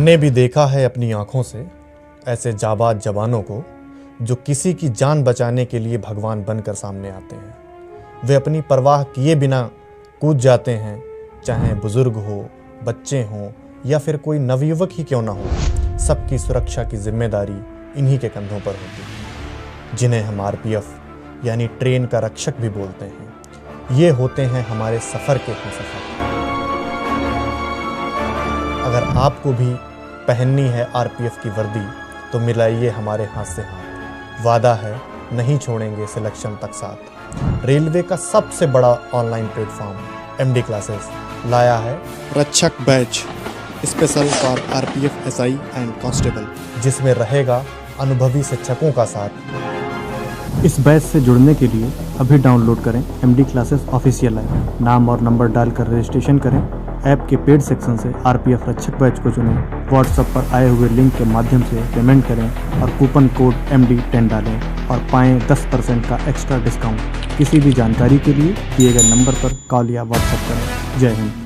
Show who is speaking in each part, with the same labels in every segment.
Speaker 1: ने भी देखा है अपनी आंखों से ऐसे जाबाज जवानों को जो किसी की जान बचाने के लिए भगवान बनकर सामने आते हैं। वे अपनी परवाह किए बिना कूद जाते हैं, चाहे बुजुर्ग हो, बच्चे हों या फिर कोई नवयुवक ही क्यों ना हो। सबकी सुरक्षा की जिम्मेदारी इन्हीं के कंधों पर होती है, जिन्हें हम आरपीएफ यानी ट्रेन का रक्षक भी बोलते हैं। ये होते हैं हमारे सफ़र के हमसफ़र। अगर आपको भी पहननी है आरपीएफ की वर्दी तो मिलाइए हमारे हाथ से हाथ। वादा है नहीं छोड़ेंगे सिलेक्शन तक साथ। रेलवे का सबसे बड़ा ऑनलाइन प्लेटफॉर्म एमडी क्लासेस लाया है
Speaker 2: रक्षक batch special for RPF SI and constable,
Speaker 1: जिसमें रहेगा अनुभवी शिक्षकों का साथ।
Speaker 3: इस बैच से जुड़ने के लिए अभी डाउनलोड करें एमडी क्लासेस ऑफिशियल ऐप। नाम और नंबर डालकर रजिस्ट्रेशन करें। ऐप के पेड सेक्शन से आरपीएफ रक्षक बैच को चुनें। व्हाट्सएप पर आए हुए लिंक के माध्यम से पेमेंट करें और कूपन कोड MD10 डालें और पाएं 10% का एक्स्ट्रा डिस्काउंट। किसी भी जानकारी के लिए दिए गए नंबर पर कॉल या व्हाट्सएप करें। जय हिंद।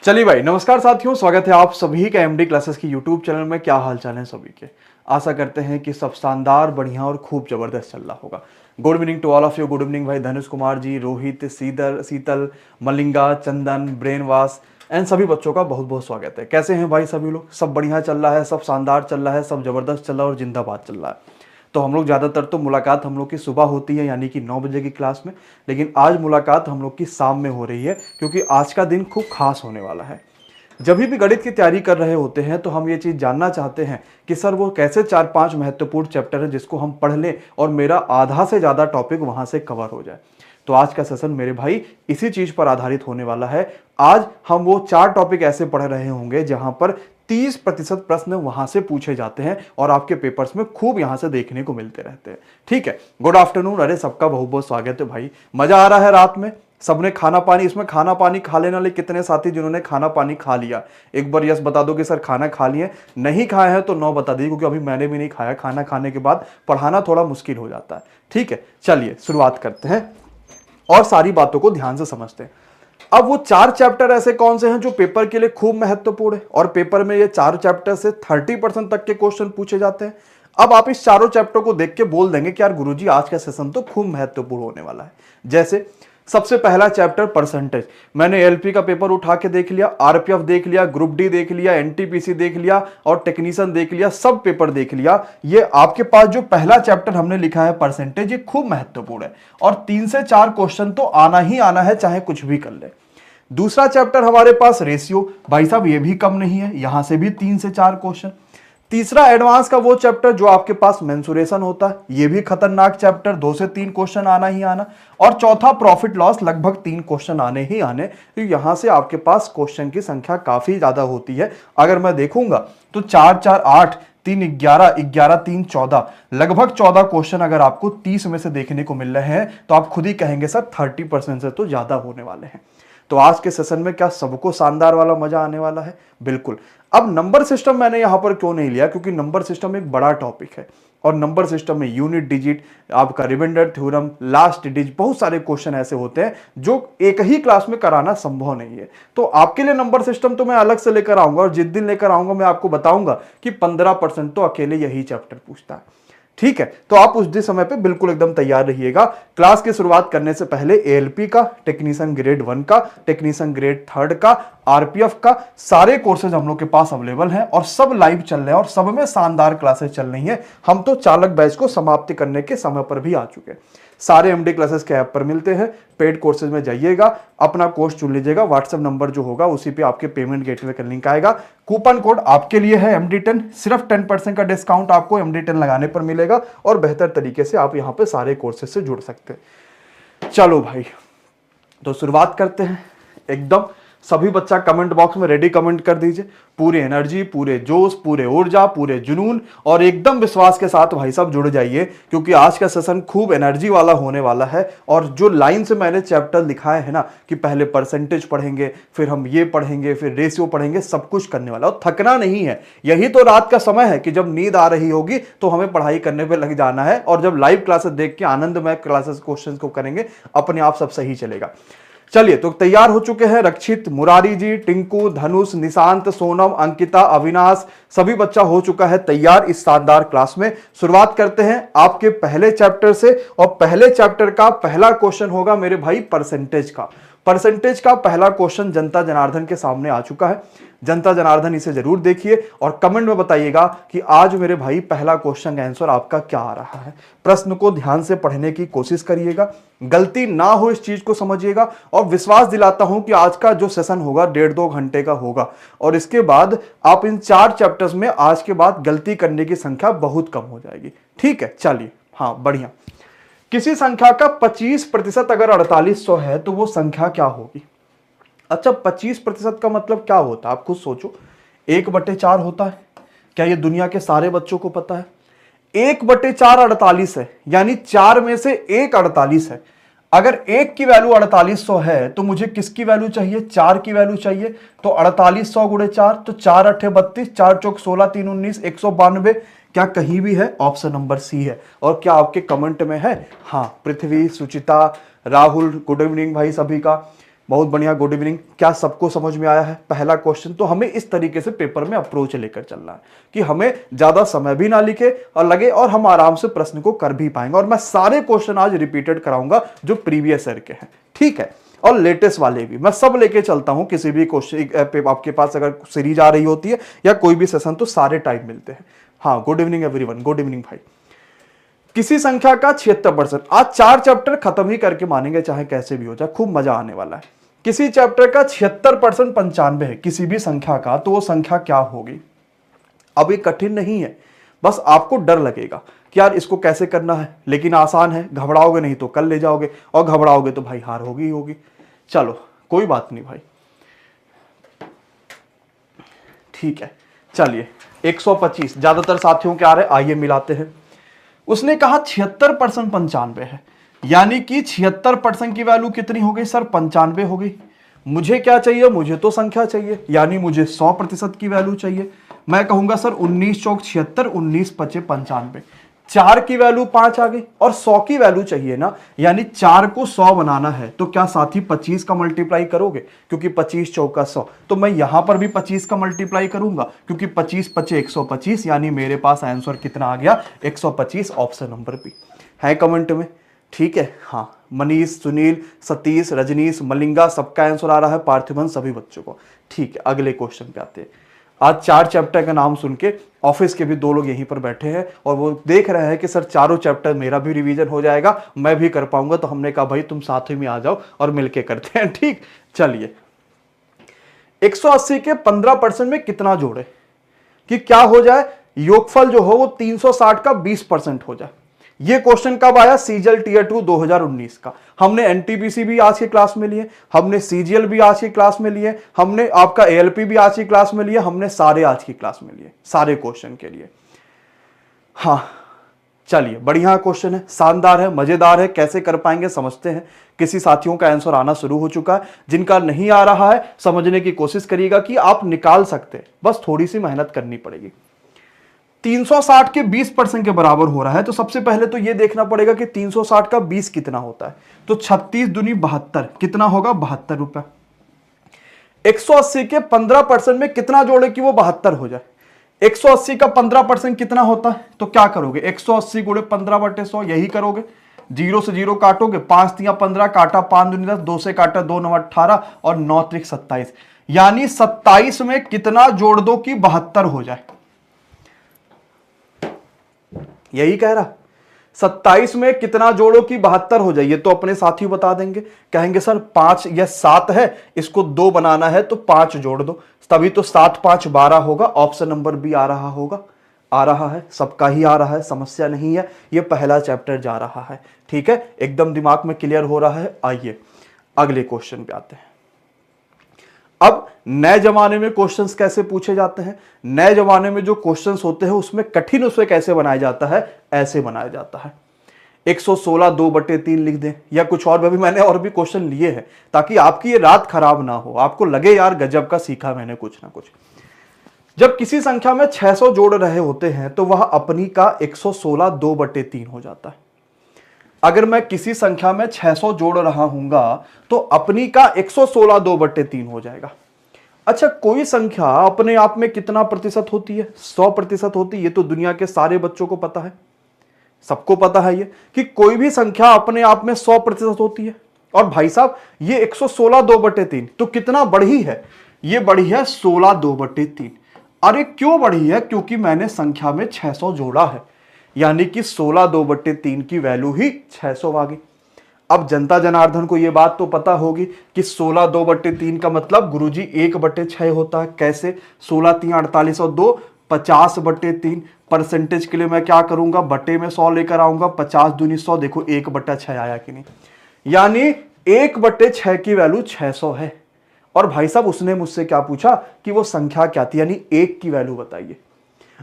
Speaker 4: चलिए भाई, नमस्कार साथियों, स्वागत है आप सभी का एमडी क्लासेस की यूट्यूब चैनल में। क्या हाल चाल है सभी के? आशा करते हैं कि सब शानदार, बढ़िया और खूब जबरदस्त चल रहा होगा। Good evening to all of you. Good evening भाई धनुष कुमार जी, रोहित, शीतल, मलिंगा, चंदन, ब्रेनवास एंड सभी बच्चों का बहुत बहुत स्वागत है। कैसे हैं भाई सभी लोग? सब बढ़िया चल रहा है, सब शानदार चल रहा है, सब जबरदस्त चल रहा है और जिंदाबाद चल रहा है। तो हम लोग ज़्यादातर तो मुलाकात हम लोग की सुबह होती है, यानी कि 9 बजे की क्लास में, लेकिन आज मुलाकात हम लोग की शाम में हो रही है, क्योंकि आज का दिन खूब खास होने वाला है। जब भी गणित की तैयारी कर रहे होते हैं तो हम ये चीज़ जानना चाहते हैं कि सर वो कैसे 4-5 महत्वपूर्ण चैप्टर है जिसको हम पढ़ लें और मेरा आधा से ज़्यादा टॉपिक वहाँ से कवर हो जाए। तो आज का सेशन मेरे भाई इसी चीज़ पर आधारित होने वाला है। आज हम वो 4 टॉपिक ऐसे पढ़ रहे होंगे जहाँ पर 30% प्रश्न वहां से पूछे जाते हैं और आपके पेपर्स में खूब यहां से देखने को मिलते रहते हैं। ठीक है, गुड आफ्टरनून। अरे सबका बहुत बहुत स्वागत है भाई। मजा आ रहा है रात में? सबने खाना पानी, इसमें खाना पानी खा लेने वाले कितने साथी जिन्होंने खाना पानी खा लिया? एक बार यस बता दो कि सर खाना खा लिए। नहीं खाए हैं तो नो बता दीजिए, क्योंकि अभी मैंने भी नहीं खाया। खाना खाने के बाद पढ़ाना थोड़ा मुश्किल हो जाता है। ठीक है, चलिए शुरुआत करते हैं और सारी बातों को ध्यान से समझते हैं। अब वो 4 चैप्टर ऐसे कौन से हैं जो पेपर के लिए खूब महत्वपूर्ण है और पेपर में ये 4 चैप्टर से 30% तक के क्वेश्चन पूछे जाते हैं। अब आप इस चारों चैप्टर को देख के बोल देंगे कि यार गुरुजी आज का सेशन तो खूब महत्वपूर्ण होने वाला है। जैसे सबसे पहला चैप्टर परसेंटेज। मैंने एलपी का पेपर उठा के देख लिया, आरपीएफ देख लिया, ग्रुप डी देख लिया, एनटीपीसी देख लिया और टेक्नीशियन देख लिया, सब पेपर देख लिया। ये आपके पास जो पहला चैप्टर हमने लिखा है परसेंटेज, ये खूब महत्वपूर्ण है और 3 से 4 क्वेश्चन तो आना ही आना है, चाहे कुछ भी कर ले। दूसरा चैप्टर हमारे पास रेशियो। भाई साहब ये भी कम नहीं है, यहां से भी 3 से 4 क्वेश्चन। तीसरा एडवांस का वो चैप्टर जो आपके पास मेंसुरेशन होता है, ये भी खतरनाक चैप्टर, 2 से 3 क्वेश्चन आना ही आना। और चौथा प्रॉफिट लॉस, लगभग 3 क्वेश्चन आने ही आने। तो यहां से आपके पास क्वेश्चन की संख्या काफी ज्यादा होती है। अगर मैं देखूंगा तो 4 4 8 3 11 11 3 14, लगभग 14 क्वेश्चन अगर आपको 30 में से देखने को मिल रहे हैं तो आप खुद ही कहेंगे सर 30% से तो ज्यादा होने वाले हैं। तो आज के सेशन में क्या सबको शानदार वाला मजा आने वाला है? बिल्कुल। अब नंबर सिस्टम मैंने यहां पर क्यों नहीं लिया? क्योंकि नंबर सिस्टम एक बड़ा टॉपिक है और नंबर सिस्टम में यूनिट डिजिट, आपका रिमाइंडर थ्योरम, लास्ट डिजिट, बहुत सारे क्वेश्चन ऐसे होते हैं जो एक ही क्लास में कराना संभव नहीं है। तो आपके लिए नंबर सिस्टम तो मैं अलग से लेकर आऊंगा और जिस दिन लेकर आऊंगा मैं आपको बताऊंगा कि 15% तो अकेले यही चैप्टर पूछता है। ठीक है, तो आप उस दिन समय पे बिल्कुल एकदम तैयार रहिएगा। क्लास की शुरुआत करने से पहले एएलपी का, टेक्नीशियन ग्रेड 1 का, टेक्नीशियन ग्रेड 3 का, आरपीएफ का सारे कोर्सेज हम लोग के पास अवेलेबल हैं और सब लाइव चल रहे हैं और सब में शानदार क्लासेस चल रही हैं। हम तो चालक बैच को समाप्ति करने के समय पर भी आ चुके हैं। सारे एमडी क्लासेस के ऐप पर मिलते हैं। पेड कोर्सेज में जाइएगा, अपना कोर्स चुन लीजिएगा। व्हाट्सएप नंबर जो होगा उसी पे आपके पेमेंट गेटवे का लिंक आएगा। कूपन कोड आपके लिए है MD10, सिर्फ 10% का डिस्काउंट आपको MD10 लगाने पर मिलेगा और बेहतर तरीके से आप यहाँ पे सारे कोर्सेज से जुड़ सकते हैं। चलो भाई, तो शुरुआत करते हैं एकदम सभी बच्चा कमेंट बॉक्स में रेडी कमेंट कर दीजिए। पूरी एनर्जी, पूरे जोश, पूरे ऊर्जा, पूरे जुनून और एकदम विश्वास के साथ भाई साहब जुड़ जाइए, क्योंकि आज का सेशन खूब एनर्जी वाला होने वाला है। और जो लाइन से मैंने चैप्टर लिखाए हैं ना कि पहले परसेंटेज पढ़ेंगे, फिर हम ये पढ़ेंगे, फिर रेशियो पढ़ेंगे, सब कुछ करने वाला, और थकना नहीं है। यही तो रात का समय है कि जब नींद आ रही होगी तो हमें पढ़ाई करने पे लग जाना है, और जब लाइव क्लासेस देख के आनंदमय क्लासेस क्वेश्चंस को करेंगे अपने आप सब सही चलेगा। चलिए, तो तैयार हो चुके हैं रक्षित, मुरारी जी, टिंकू, धनुष, निशांत, सोनम, अंकिता, अविनाश, सभी बच्चा हो चुका है तैयार इस शानदार क्लास में। शुरुआत करते हैं आपके पहले चैप्टर से, और पहले चैप्टर का पहला क्वेश्चन होगा मेरे भाई परसेंटेज का। परसेंटेज का पहला क्वेश्चन जनता जनार्दन के सामने आ चुका है। जनता जनार्दन इसे जरूर देखिए और कमेंट में बताइएगा कि आज मेरे भाई पहला क्वेश्चन का आंसर आपका क्या आ रहा है। प्रश्न को ध्यान से पढ़ने की कोशिश करिएगा, गलती ना हो इस चीज को समझिएगा, और विश्वास दिलाता हूं कि आज का जो सेशन होगा 1.5-2 घंटे का होगा, और इसके बाद आप इन 4 चैप्टर्स में आज के बाद गलती करने की संख्या बहुत कम हो जाएगी। ठीक है, चलिए, हाँ बढ़िया। किसी संख्या का 25% अगर 4800 है तो वो संख्या क्या होगी? अच्छा, 25% का मतलब क्या होता है आप खुद सोचो। 1/4 होता है, क्या ये दुनिया के सारे बच्चों को पता है? 1/4 48 है, यानी 4 में से 1 48 है। अगर 1 की वैल्यू 4800 है तो मुझे किसकी वैल्यू चाहिए? 4 की वैल्यू चाहिए। तो 4800 गुणे 4, तो 4 8 32, 4 चौक 16, 3 19, 192। क्या कहीं भी है? ऑप्शन नंबर सी है। और क्या आपके कमेंट में है? हाँ, पृथ्वी, सुचिता, राहुल, गुड इवनिंग भाई सभी का, बहुत बढ़िया, गुड इवनिंग। क्या सबको समझ में आया है पहला क्वेश्चन? तो हमें इस तरीके से पेपर में अप्रोच लेकर चलना है कि हमें ज्यादा समय भी ना लिखे और लगे, और हम आराम से प्रश्न को कर भी पाएंगे। और मैं सारे क्वेश्चन आज रिपीटेड कराऊंगा जो प्रीवियस ईयर के हैं, ठीक है, और लेटेस्ट वाले भी मैं सब लेके चलता हूं। किसी भी क्वेश्चन आपके पास अगर सीरीज आ रही होती है या कोई भी सेशन, तो सारे टाइम मिलते हैं। हाँ, good evening everyone, good evening भाई। किसी संख्या का 76%, आज 4 चैप्टर खत्म ही करके मानेंगे, चाहे कैसे भी हो जाए, खूब मजा आने वाला है। किसी चैप्टर का 76% 95 है किसी भी संख्या का, तो वो संख्या क्या होगी? अब ये कठिन नहीं है, बस आपको डर लगेगा कि यार इसको कैसे करना है, लेकिन आसान है। घबराओगे नहीं तो कल ले जाओगे, और घबराओगे तो भाई हार होगी ही होगी। चलो कोई बात नहीं भाई, ठीक है। चलिए, 125 ज्यादातर साथियों के आ रहे, आइए मिलाते हैं। उसने कहा 76% 95 है, यानी कि 76% की वैल्यू कितनी हो गई सर? 95 हो गई। मुझे क्या चाहिए? मुझे तो संख्या चाहिए, यानी मुझे 100% की वैल्यू चाहिए। मैं कहूंगा सर 19 चौक 76, 19 पचे 95। 4 की वैल्यू 5 आ गई, और 100 की वैल्यू चाहिए ना, यानी 4 को 100 बनाना है। तो क्या साथी 25 का मल्टीप्लाई करोगे? क्योंकि 25 चौका 100, तो मैं यहां पर भी 25 का मल्टीप्लाई करूंगा, क्योंकि 25 पचे 125, यानी मेरे पास आंसर कितना आ गया? 125, ऑप्शन नंबर बी है कमेंट में, ठीक है। हाँ, मनीष, सुनील, सतीश, रजनीश, मलिंगा, सबका आंसर आ रहा है, पार्थिवन, सभी बच्चों को, ठीक है। अगले क्वेश्चन पे आते हैं। आज 4 चैप्टर का नाम सुन के ऑफिस के भी 2 लोग यहीं पर बैठे हैं, और वो देख रहे हैं कि सर चारों चैप्टर मेरा भी रिवीजन हो जाएगा, मैं भी कर पाऊंगा। तो हमने कहा भाई तुम साथ ही में आ जाओ और मिलके करते हैं, ठीक। चलिए, 180 के 15% में कितना जोड़े कि क्या हो जाए? योगफल जो हो वो 360 का 20% हो जाए। ये क्वेश्चन कब आया? सीजीएल टीयर 2 2019 का। हमने एनटीपीसी भी आज की क्लास में लिए, हमने सीजीएल भी आज की क्लास में लिए, हमने आपका एएलपी भी आज की क्लास में लिए, हमने सारे आज की क्लास में लिए, सारे क्वेश्चन के लिए। हाँ, चलिए, बढ़िया क्वेश्चन है, शानदार है, मजेदार है। कैसे कर पाएंगे समझते हैं। किसी साथियों का आंसर आना शुरू हो चुका है, जिनका नहीं आ रहा है समझने की कोशिश करिएगा कि आप निकाल सकते हैं, बस थोड़ी सी मेहनत करनी पड़ेगी। 360 के 20% के बराबर हो रहा है, तो सबसे पहले तो यह देखना पड़ेगा कि 360 का 20 कितना होता है। तो 36 दूनी 72, कितना होगा? 72 रुपए। 180 के 15% में कितना जोड़े कि वो 72 हो जाए? 180 का 15% कितना होता है? तो क्या करोगे? 180 गुणे 15/100, यही करोगे। 0 से 0 काटोगे, 5 तिया 15, काटा 5 दूनी 10, 2 से काटा 2 9 18, और 9 त्रिक 27, यानी 27 में कितना जोड़ दो कि 72 हो जाए? यही कह रहा, 27 में कितना जोड़ो कि 72 हो जाए। ये तो अपने साथी बता देंगे, कहेंगे सर 5 या 7 है, इसको 2 बनाना है तो 5 जोड़ दो, तभी तो 7 5 12 होगा। ऑप्शन नंबर बी आ रहा होगा, आ रहा है, सबका ही आ रहा है, समस्या नहीं है। ये पहला चैप्टर जा रहा है, ठीक है, एकदम दिमाग में क्लियर हो रहा है। आइए अगले क्वेश्चन पे आते हैं। अब नए जमाने में क्वेश्चंस कैसे पूछे जाते हैं, नए जमाने में जो क्वेश्चंस होते हैं उसमें कठिन उसमें कैसे बनाया जाता है, ऐसे बनाया जाता है। 116 2/3 लिख दें या कुछ और भी, मैंने और भी क्वेश्चन लिए हैं ताकि आपकी ये रात खराब ना हो, आपको लगे यार गजब का सीखा मैंने कुछ ना कुछ। जब किसी संख्या में 600 जोड़ रहे होते हैं तो वह अपनी का 116 2/3 हो जाता है। अगर मैं किसी संख्या में 600 जोड़ रहा हूंगा तो अपनी का 116 2/3 हो जाएगा। अच्छा, कोई संख्या अपने आप में कितना प्रतिशत होती है? 100% होती है। ये तो दुनिया के सारे बच्चों को पता है, सबको पता है ये कि कोई भी संख्या अपने आप में 100% होती है। और भाई साहब ये 116 2/3 तो कितना बढ़ी है? ये बढ़ी है 16 2/3। अरे क्यों बढ़ी है? क्योंकि मैंने संख्या में 600 जोड़ा है, यानी कि 16 2/3 की वैल्यू ही 600 आ गई। अब जनता जनार्दन को यह बात तो पता होगी कि 16 2/3 का मतलब गुरुजी 1/6 होता है। कैसे? 16 3 48 और 2 50/3। परसेंटेज के लिए मैं क्या करूंगा, बटे में 100 लेकर आऊंगा, 50 दूनी 100, देखो 1/6 आया कि नहीं, यानी 1/6 की वैल्यू 600 है। और भाई साहब उसने मुझसे क्या पूछा कि वो संख्या क्या थी, यानी 1 की वैल्यू बताइए।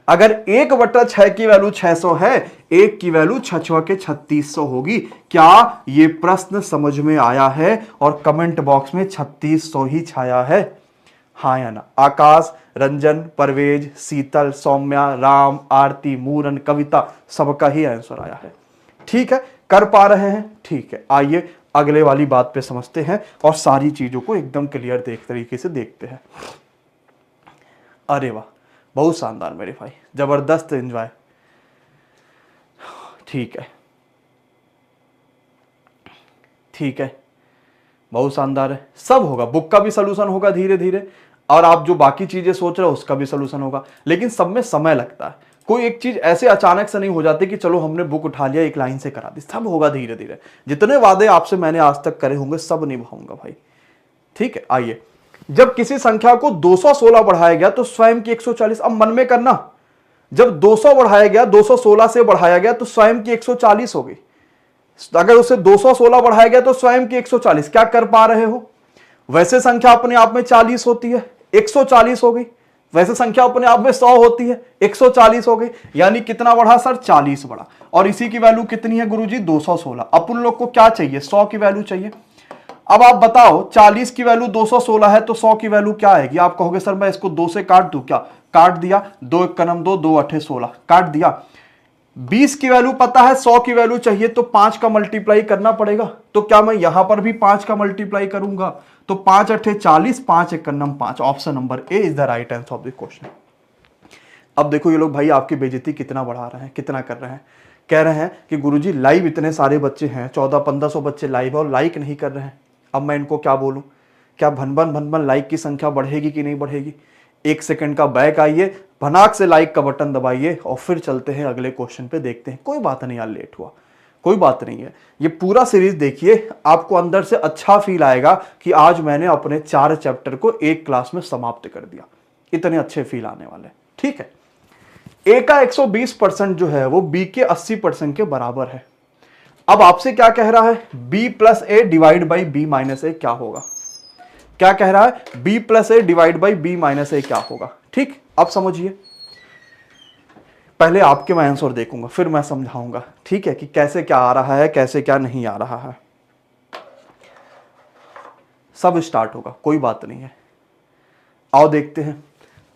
Speaker 4: अगर 1/6 की वैल्यू 600 है, 1 की वैल्यू 6 के 3600 होगी। क्या ये प्रश्न समझ में आया है? और कमेंट बॉक्स में 3600 ही छाया है, हाँ या ना? आकाश, रंजन, परवेज, शीतल, सौम्या, राम, आरती, मूरन, कविता, सबका ही आंसर आया है। ठीक है, कर पा रहे हैं? ठीक है, आइए अगले वाली बात पे समझते हैं और सारी चीजों को एकदम क्लियर तरीके से देखते हैं। अरे वाह, बहुत शानदार मेरे भाई, जबरदस्त एंजॉय। ठीक है, ठीक है, बहुत शानदार है। सब होगा, बुक का भी सलूशन होगा धीरे धीरे, और आप जो बाकी चीजें सोच रहे हो उसका भी सलूशन होगा, लेकिन सब में समय लगता है। कोई एक चीज ऐसे अचानक से नहीं हो जाती कि चलो हमने बुक उठा लिया एक लाइन से करा दी। सब होगा धीरे धीरे। जितने वादे आपसे मैंने आज तक करे होंगे सब निभाऊंगा भाई। ठीक है, आइए, जब किसी संख्या को 216 बढ़ाया गया तो स्वयं की 140। अब मन में करना, जब 200 बढ़ाया गया, 216 से बढ़ाया गया तो स्वयं की 140 हो गई। अगर उसे 216 बढ़ाया गया तो स्वयं की 140। क्या कर पा रहे हो? वैसे संख्या अपने आप में 40 होती है, 140 हो गई। वैसे संख्या अपने आप में 100 होती है, 140 हो गई। यानी कितना बढ़ा सर? 40 बढ़ा। और इसी की वैल्यू कितनी है गुरुजी? 216। अपन लोग को क्या चाहिए? 100 की वैल्यू चाहिए। अब आप बताओ, 40 की वैल्यू 216 है तो 100 की वैल्यू क्या आएगी? आप कहोगे सर मैं इसको 2 से काट दूं क्या? काट दिया, 2 1 2, 2 8 16, काट दिया। 20 की वैल्यू पता है, 100 की वैल्यू चाहिए तो 5 का मल्टीप्लाई करना पड़ेगा। तो क्या मैं यहां पर भी 5 का मल्टीप्लाई करूंगा? तो 5 8 40, 5 1 5। Option number A is the right answer of the question. अब देखो ये लोग भाई आपकी बेइज्जती कितना बढ़ा रहे हैं, कितना कर रहे हैं। कह रहे हैं कि गुरुजी लाइव इतने सारे बच्चे हैं, 1400-1500 बच्चे लाइव है और लाइक नहीं कर रहे हैं। अब मैं इनको क्या बोलूं? क्या भन लाइक की संख्या बढ़ेगी कि नहीं बढ़ेगी? 1 सेकंड का बैक आइए, भनाक से लाइक का बटन दबाइए और फिर चलते हैं अगले क्वेश्चन पे, देखते हैं। कोई बात नहीं यार, लेट हुआ, कोई बात नहीं है। ये पूरा सीरीज देखिए, आपको अंदर से अच्छा फील आएगा कि आज मैंने अपने 4 चैप्टर को एक क्लास में समाप्त कर दिया। इतने अच्छे फील आने वाले। ठीक है, ए का 120% जो है वो बी के 80% के बराबर है। अब आपसे क्या कह रहा है? b plus A divide by B minus A क्या होगा? क्या कह रहा है? b plus A divide by B minus A क्या होगा? ठीक, अब समझिए। पहले आपके मैं आंसर देखूंगा फिर मैं समझाऊंगा, ठीक है, कि कैसे क्या आ रहा है, कैसे क्या नहीं आ रहा है। सब स्टार्ट होगा, कोई बात नहीं है। आओ देखते हैं।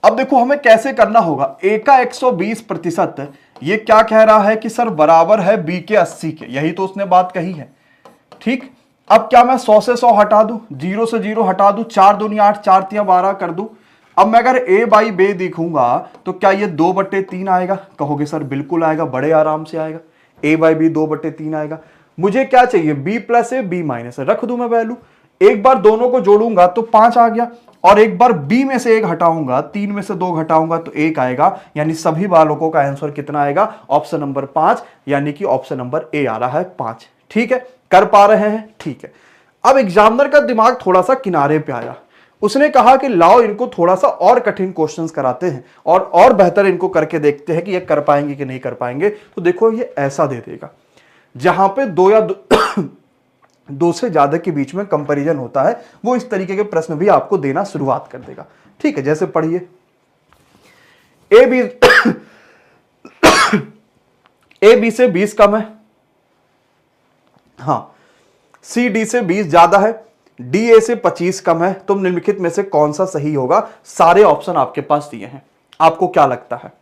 Speaker 4: अब देखो हमें कैसे करना होगा। ए का 120%, ये क्या कह रहा है कि सर बराबर है बी के 80 के, यही तो उसने बात कही है। ठीक, अब क्या मैं 100 से 100 हटा दूं, 0 से 0 हटा दूं, 4 दूनी 8, 4 तिया 12 कर दूं। अब मैं अगर a बाई बे देखूंगा तो क्या ये 2/3 आएगा? कहोगे सर बिल्कुल आएगा, बड़े आराम से आएगा। a बाई बी 2/3 आएगा। मुझे क्या चाहिए? b plus A B minus A, रख दूं मैं वैल्यू। एक बार दोनों को जोड़ूंगा तो 5 आ गया, और एक बार b में से 1 हटाऊंगा, 3 में से 2 घटाऊंगा तो 1 आएगा। यानी सभी बालकों का आंसर कितना आएगा? ऑप्शन नंबर 5, यानी कि ऑप्शन नंबर ए आ रहा है 5। ठीक है, कर पा रहे हैं? ठीक है। अब एग्जामिनर का दिमाग थोड़ा सा किनारे पे आया। उसने कहा कि लाओ इनको थोड़ा सा और कठिन क्वेश्चंस कराते हैं और बेहतर इनको करके देखते हैं कि ये कर पाएंगे कि नहीं कर पाएंगे। तो देखो ये ऐसा दे देगा, जहां पे 2 या दो से ज्यादा के बीच में कंपैरिजन होता है, वो इस तरीके के प्रश्न भी आपको देना शुरुआत कर देगा। ठीक है, जैसे पढ़िए, ए बी से 20 कम है, हाँ, सी डी से 20 ज्यादा है, डी ए से 25 कम है, तुम निम्नलिखित में से कौन सा सही होगा। सारे ऑप्शन आपके पास दिए हैं। आपको क्या लगता है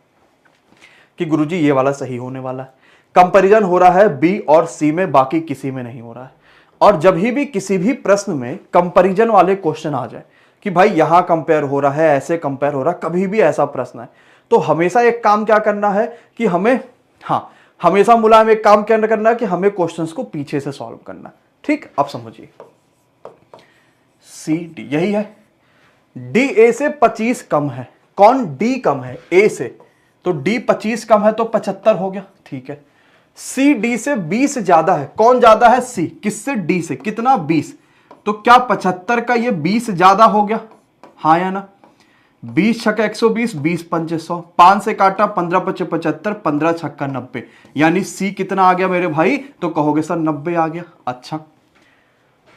Speaker 4: कि गुरुजी ये वाला सही होने वाला है? कंपैरिजन हो रहा है बी और सी में, बाकी किसी में नहीं हो रहा है। और जब भी किसी भी प्रश्न में कंपैरिजन वाले क्वेश्चन आ जाए कि भाई यहां कंपेयर हो रहा है, ऐसे कंपेयर हो रहा है, कभी भी ऐसा प्रश्न है, तो हमेशा एक काम क्या करना है कि हमें, हाँ, हमेशा मुलायम एक काम क्या करना है कि हमें क्वेश्चंस को पीछे से सॉल्व करना है। ठीक, अब समझिए, सी डी यही है, डी ए से 25 कम है, कौन? डी कम है ए से, तो डी 25 कम है तो 75 हो गया। ठीक है, सी डी से 20 ज्यादा है, कौन ज्यादा है? सी, किससे? डी से, कितना? 20, तो क्या 75 का ये 20 ज्यादा हो गया? हाँ या ना? 20 छक्का 120, 20 पंचे 100, 5 से काटा, 15 पचे 75, 15 छक्का 90, यानी सी कितना आ गया मेरे भाई? तो कहोगे सर 90 आ गया। अच्छा,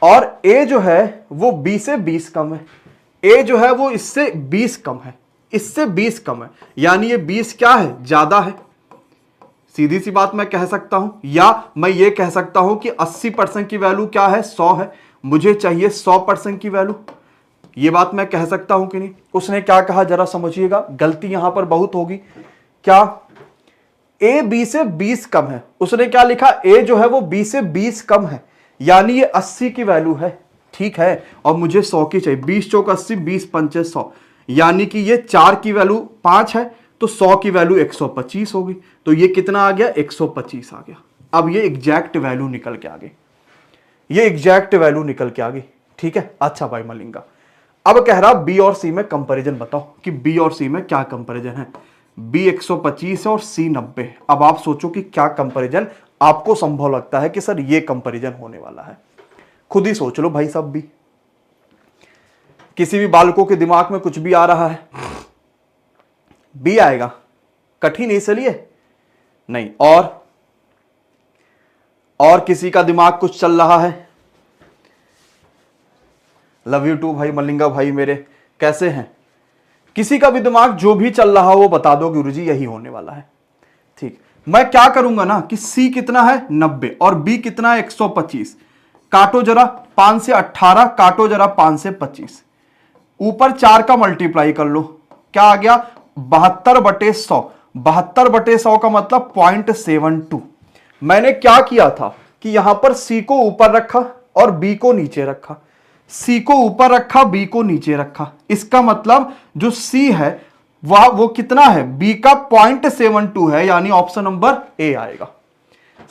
Speaker 4: और ए जो है वो बी से 20 कम है, ए जो है वो इससे 20 कम है, इससे 20 कम है, यानी ये 20 क्या है? ज्यादा है। सीधी सी बात मैं कह सकता हूं, या मैं ये कह सकता हूं कि 80% की वैल्यू क्या है? 100 है, मुझे चाहिए 100% की वैल्यू। ये बात मैं कह सकता हूं कि नहीं? उसने क्या कहा जरा समझिएगा, गलती यहां पर बहुत होगी। क्या? ए बी से 20 कम है, उसने क्या लिखा? ए जो है वो बी से 20 कम है, यानी ये 80 की वैल्यू है। ठीक है, और मुझे 100 की चाहिए, 20 चौक 80, 20 पंचे 100, यानी कि ये 4 की वैल्यू 5 है, तो 100 की वैल्यू 125 होगी, तो ये कितना आ गया? 125 आ गया। अब ये एग्जैक्ट वैल्यू निकल के आ गई, ये एग्जैक्ट वैल्यू निकल के आ गई। ठीक है, अच्छा भाई मलिंगा, अब कह रहा बी और सी में कंपैरिजन बताओ कि बी और सी में क्या कंपैरिजन है। बी 125 है और सी 90 है। अब आप सोचो कि क्या कंपैरिजन आपको संभव लगता है कि सर ये कंपैरिजन होने वाला है। खुद ही सोच लो भाई साहब, भी किसी भी बालकों के दिमाग में कुछ भी आ रहा है, बी आएगा। कठिन इसलिए नहीं, और किसी का दिमाग कुछ चल रहा है? लव यू टू भाई मलिंगा भाई मेरे, कैसे हैं? किसी का भी दिमाग जो भी चल रहा हो वो बता दो गुरुजी यही होने वाला है। ठीक, मैं क्या करूंगा ना कि सी कितना है? 90, और बी कितना है? 125। काटो जरा, 5 से 18, काटो जरा 5 से 25, ऊपर 4 का मल्टीप्लाई कर लो, क्या आ गया? 72/100। 72/100 का मतलब 0.72। मैंने क्या किया था कि यहां पर सी को ऊपर रखा और बी को नीचे रखा, सी को ऊपर रखा, बी को नीचे रखा। इसका मतलब जो सी है वो कितना है? बी का 0.72 है, यानी ऑप्शन नंबर ए आएगा।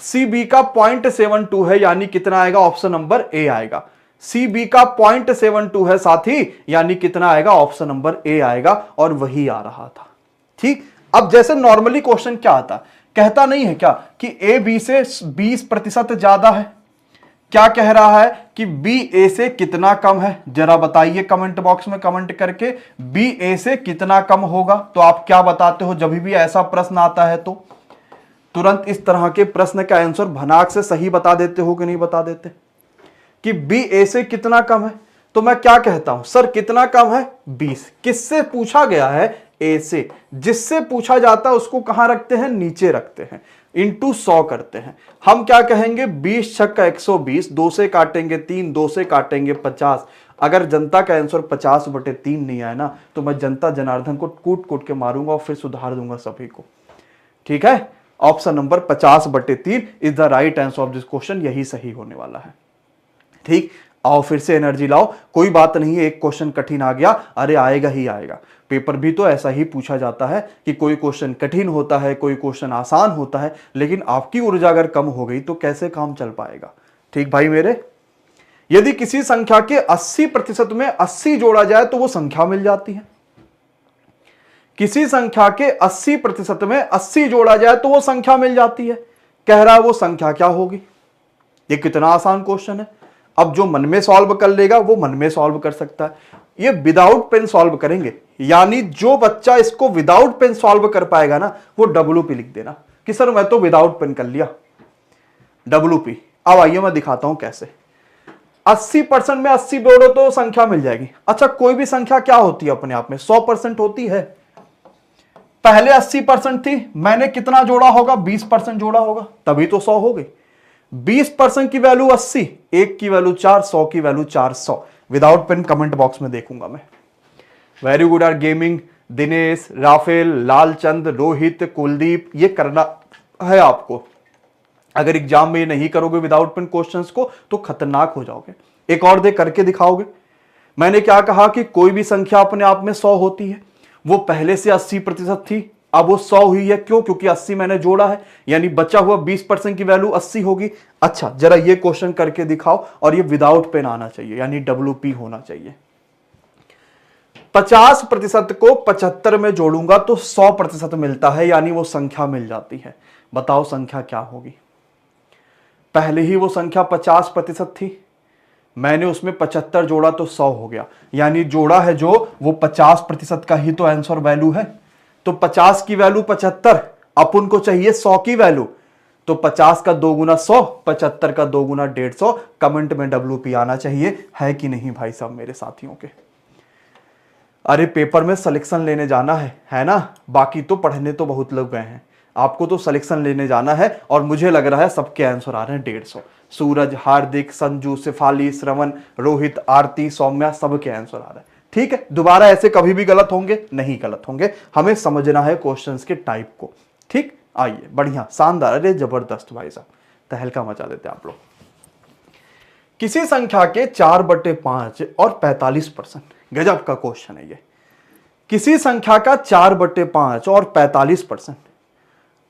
Speaker 4: सी बी का 0.72 है, यानी कितना आएगा? ऑप्शन नंबर ए आएगा। सी बी का 0.72 है साथी, यानी कितना आएगा? ऑप्शन नंबर ए आएगा, और वही आ रहा था। ठीक, अब जैसे नॉर्मली क्वेश्चन क्या आता, कहता नहीं है क्या कि ए बी से 20% ज्यादा है। क्या कह रहा है कि बी ए से कितना कम है? जरा बताइए कमेंट बॉक्स में कमेंट करके, बी ए से कितना कम होगा। तो आप क्या बताते हो जब भी ऐसा प्रश्न आता है? तो तुरंत इस तरह के प्रश्न का आंसर भनाक से सही बता देते हो कि नहीं बता देते कि बी ए से कितना कम है? तो मैं क्या कहता हूं, सर कितना कम है? 20। किससे पूछा गया है? ए से। जिससे पूछा जाता है उसको कहां रखते हैं? नीचे रखते हैं, इंटू 100 करते हैं। हम क्या कहेंगे? 20 छक्का 120, 2 से काटेंगे 3, 2 से काटेंगे 50। अगर जनता का आंसर 50/3 नहीं आया ना, तो मैं जनता जनार्दन को कूट कूट के मारूंगा और फिर सुधार दूंगा सभी को। ठीक है, option number 50/3 is the right answer of this question, यही सही होने वाला है। ठीक, आओ फिर से एनर्जी लाओ, कोई बात नहीं है, एक क्वेश्चन कठिन आ गया, अरे आएगा ही आएगा। पेपर भी तो ऐसा ही पूछा जाता है कि कोई क्वेश्चन कठिन होता है, कोई क्वेश्चन आसान होता है, लेकिन आपकी ऊर्जा अगर कम हो गई तो कैसे काम चल पाएगा। ठीक भाई मेरे, यदि किसी संख्या के 80% में 80 जोड़ा जाए तो वो संख्या मिल जाती है। किसी संख्या के 80% में 80 जोड़ा जाए तो वो संख्या मिल जाती है। कह रहा है वो संख्या क्या होगी? ये कितना आसान क्वेश्चन है। अब जो मन में सॉल्व कर लेगा वो मन में सॉल्व कर सकता है। ये विदाउट पेन सॉल्व करेंगे, यानी जो बच्चा इसको विदाउट पेन सॉल्व कर पाएगा ना, वो WP लिख देना कि सर मैं तो विदाउट पेन कर लिया, WP। अब आइए मैं दिखाता हूं कैसे। 80% में 80 जोड़ो तो संख्या मिल जाएगी। अच्छा, कोई भी संख्या क्या होती है अपने आप में? 100% होती है। पहले 80% थी, मैंने कितना जोड़ा होगा? 20% जोड़ा होगा, तभी तो 100 हो गई। 20% की वैल्यू 80, 1 की वैल्यू 4, 100 की value 400। Without pen comment box में देखूंगा मैं। Very good R gaming, Dinesh, Rafael, Lalchand, Rohit, Kuldeep, ये करना है आपको। अगर एग्जाम में ये नहीं करोगे विदाउट पेन क्वेश्चंस को तो खतरनाक हो जाओगे। एक और दे करके दिखाओगे। मैंने क्या कहा कि कोई भी संख्या अपने आप में 100 होती है। वो पहले से 80% थी, अब वो 100 हुई है। क्यों? क्योंकि 80 मैंने जोड़ा है, यानी बचा हुआ 20% की वैल्यू 80 होगी। अच्छा, जरा ये क्वेश्चन करके दिखाओ, और ये विदाउट पेन आना चाहिए, यानी WP होना चाहिए। 50% को 75 में जोड़ूंगा तो 100% मिलता है, यानी वो संख्या मिल जाती है। बताओ संख्या क्या होगी? पहले ही वो संख्या 50% थी, मैंने उसमें 75 जोड़ा तो 100 हो गया, यानी जोड़ा है जो वो 50% का ही तो आंसर वैल्यू है। तो 50 की वैल्यू 75, अपन को चाहिए 100 की वैल्यू, तो 50 का 2 गुना 100, 75 का 2 गुना 150। कमेंट में WP आना चाहिए, है कि नहीं भाई साहब मेरे साथियों के? अरे पेपर में सिलेक्शन लेने जाना है ना? बाकी तो पढ़ने तो बहुत लोग गए हैं, आपको तो सिलेक्शन लेने जाना है। और मुझे लग रहा है सबके आंसर आ रहे हैं 150। सूरज, हार्दिक, संजू, शेफाली, श्रवण, रोहित, आरती, सौम्या, सबके आंसर आ रहे हैं। ठीक है, दोबारा ऐसे कभी भी गलत होंगे नहीं? गलत होंगे। हमें समझना है क्वेश्चंस के टाइप को। ठीक, आइए, बढ़िया, शानदार, अरे जबरदस्त भाई साहब, तहलका मचा देते आप लोग। किसी संख्या के 4/5 और 45%, गजब का क्वेश्चन है ये। किसी संख्या का 4/5 और 45%,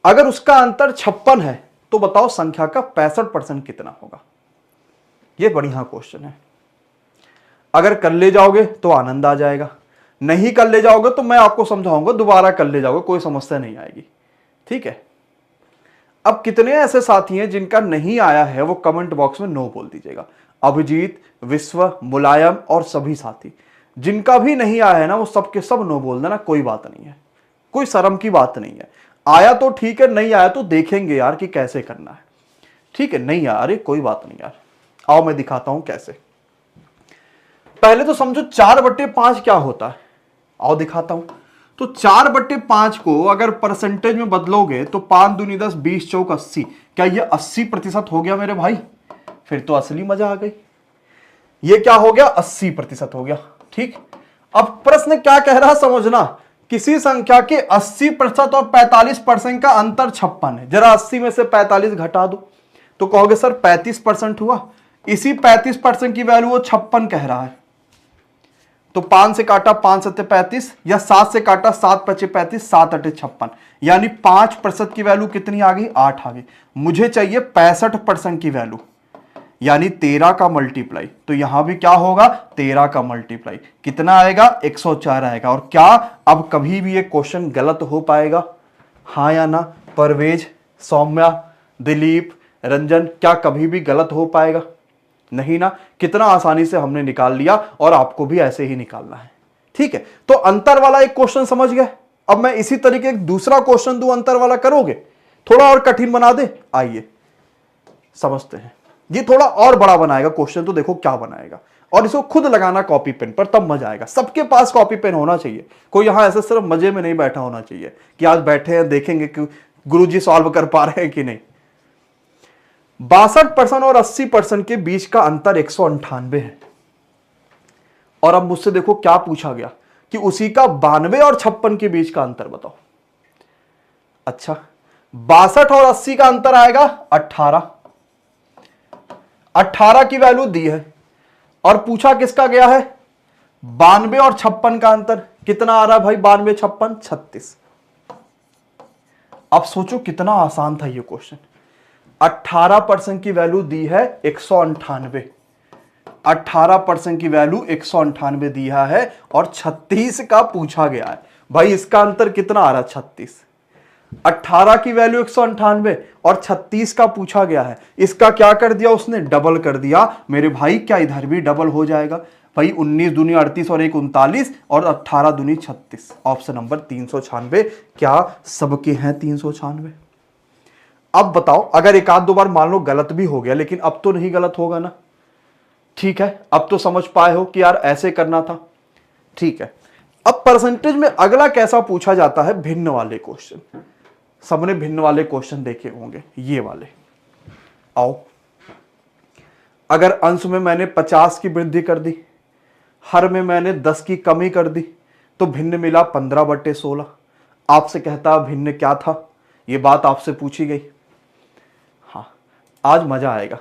Speaker 4: अगर उसका अंतर 56 है तो बताओ संख्या का 65% कितना होगा? ये बढ़िया क्वेश्चन है। अगर कर ले जाओगे तो आनंद आ जाएगा, नहीं कर ले जाओगे तो मैं आपको समझाऊंगा, दोबारा कर ले जाओगे, कोई समस्या नहीं आएगी। ठीक है, अब कितने ऐसे साथी हैं जिनका नहीं आया है? वो कमेंट बॉक्स में नो बोल दीजिएगा। अभिजीत, विश्व, मुलायम और सभी साथी, जिनका भी नहीं आया है ना, वो सबके सब नो बोल देना, कोई बात नहीं है, कोई शर्म की बात नहीं है। आया तो ठीक है, नहीं आया तो देखेंगे यार कि कैसे करना है। ठीक है, नहीं आया, अरे कोई बात नहीं यार, आओ मैं दिखाता हूं कैसे। पहले तो समझो 4/5 क्या होता है, आओ दिखाता हूं। तो 4/5 को अगर परसेंटेज में बदलोगे तो 5 दूनी 10, 20 चौक 80। क्या ये 80% हो गया मेरे भाई? फिर तो असली मजा आ गई। ये क्या हो गया? 80% हो गया। ठीक, अब प्रश्न क्या कह रहा समझना। किसी संख्या के 80% और 45% का अंतर 56 है। जरा 80 में से 45 घटा दो तो कहोगे सर 35% हुआ। इसी 35% की वैल्यू वो 56 कह रहा है। तो 5 से काटा 5 7 35, या 7 से काटा 7 5 35, 7 8 56, यानी 5% की वैल्यू कितनी आ गई? 8 आ गई। मुझे चाहिए 65% की वैल्यू, यानी 13 का मल्टीप्लाई। तो यहां भी क्या होगा? 13 का मल्टीप्लाई कितना आएगा? 104 आएगा। और क्या अब कभी भी ये क्वेश्चन गलत हो पाएगा? हाँ या ना? परवेज, सौम्या, दिलीप, रंजन, क्या कभी भी गलत हो पाएगा? नहीं ना। कितना आसानी से हमने निकाल लिया, और आपको भी ऐसे ही निकालना है। ठीक है, तो अंतर वाला एक क्वेश्चन समझ गए। अब मैं इसी तरीके एक दूसरा क्वेश्चन दूं, अंतर वाला करोगे? थोड़ा और कठिन बना दे, आइए समझते हैं। ये थोड़ा और बड़ा बनाएगा क्वेश्चन, तो देखो क्या बनाएगा। और इसको खुद लगाना कॉपी पेन पर, तब मजा आएगा। सबके पास कॉपी पेन होना चाहिए, कोई यहां ऐसे सिर्फ मजे में नहीं बैठा होना चाहिए कि आज बैठे हैं देखेंगे कि गुरुजी सॉल्व कर पा रहे हैं कि नहीं। 62% और 80% के बीच का अंतर 198 है। और अब मुझसे देखो क्या पूछा गया कि उसी का 92 और 56 के बीच का अंतर बताओ। अच्छा, 62 और 80 का अंतर आएगा 18। 18 की वैल्यू दी है, और पूछा किसका गया है? 92 और 56 का अंतर कितना आ रहा है भाई? 92 56 36। अब सोचो कितना आसान था ये क्वेश्चन। 18% की वैल्यू दी है 198, 18% की वैल्यू 198 दिया है, और 36 का पूछा गया है। भाई इसका अंतर कितना आ रहा है? 36। 18 की वैल्यू 198 और 36 का पूछा गया है। इसका क्या कर दिया उसने? डबल कर दिया। मेरे भाई क्या इधर भी डबल हो जाएगा? भाई 19 दूनी 38 और 1 39, और 18 दूनी 36। Option number 396। क्या सबके हैं 396? अब बताओ, अगर एक आध दो बार मान लो गलत भी हो गया, लेकिन अब तो नहीं गलत होगा ना। ठीक है, अब तो समझ पाए हो कि यार ऐसे करना था। ठीक है, अब परसेंटेज में अगला कैसा पूछा जाता है, भिन्न वाले क्वेश्चन। सबने भिन्न वाले क्वेश्चन देखे होंगे, ये वाले। आओ, अगर अंश में मैंने 50 की वृद्धि कर दी, हर में मैंने 10 की कमी कर दी, तो भिन्न मिला 15/16। आपसे कहता भिन्न क्या था, ये बात आपसे पूछी गई। हाँ, आज मजा आएगा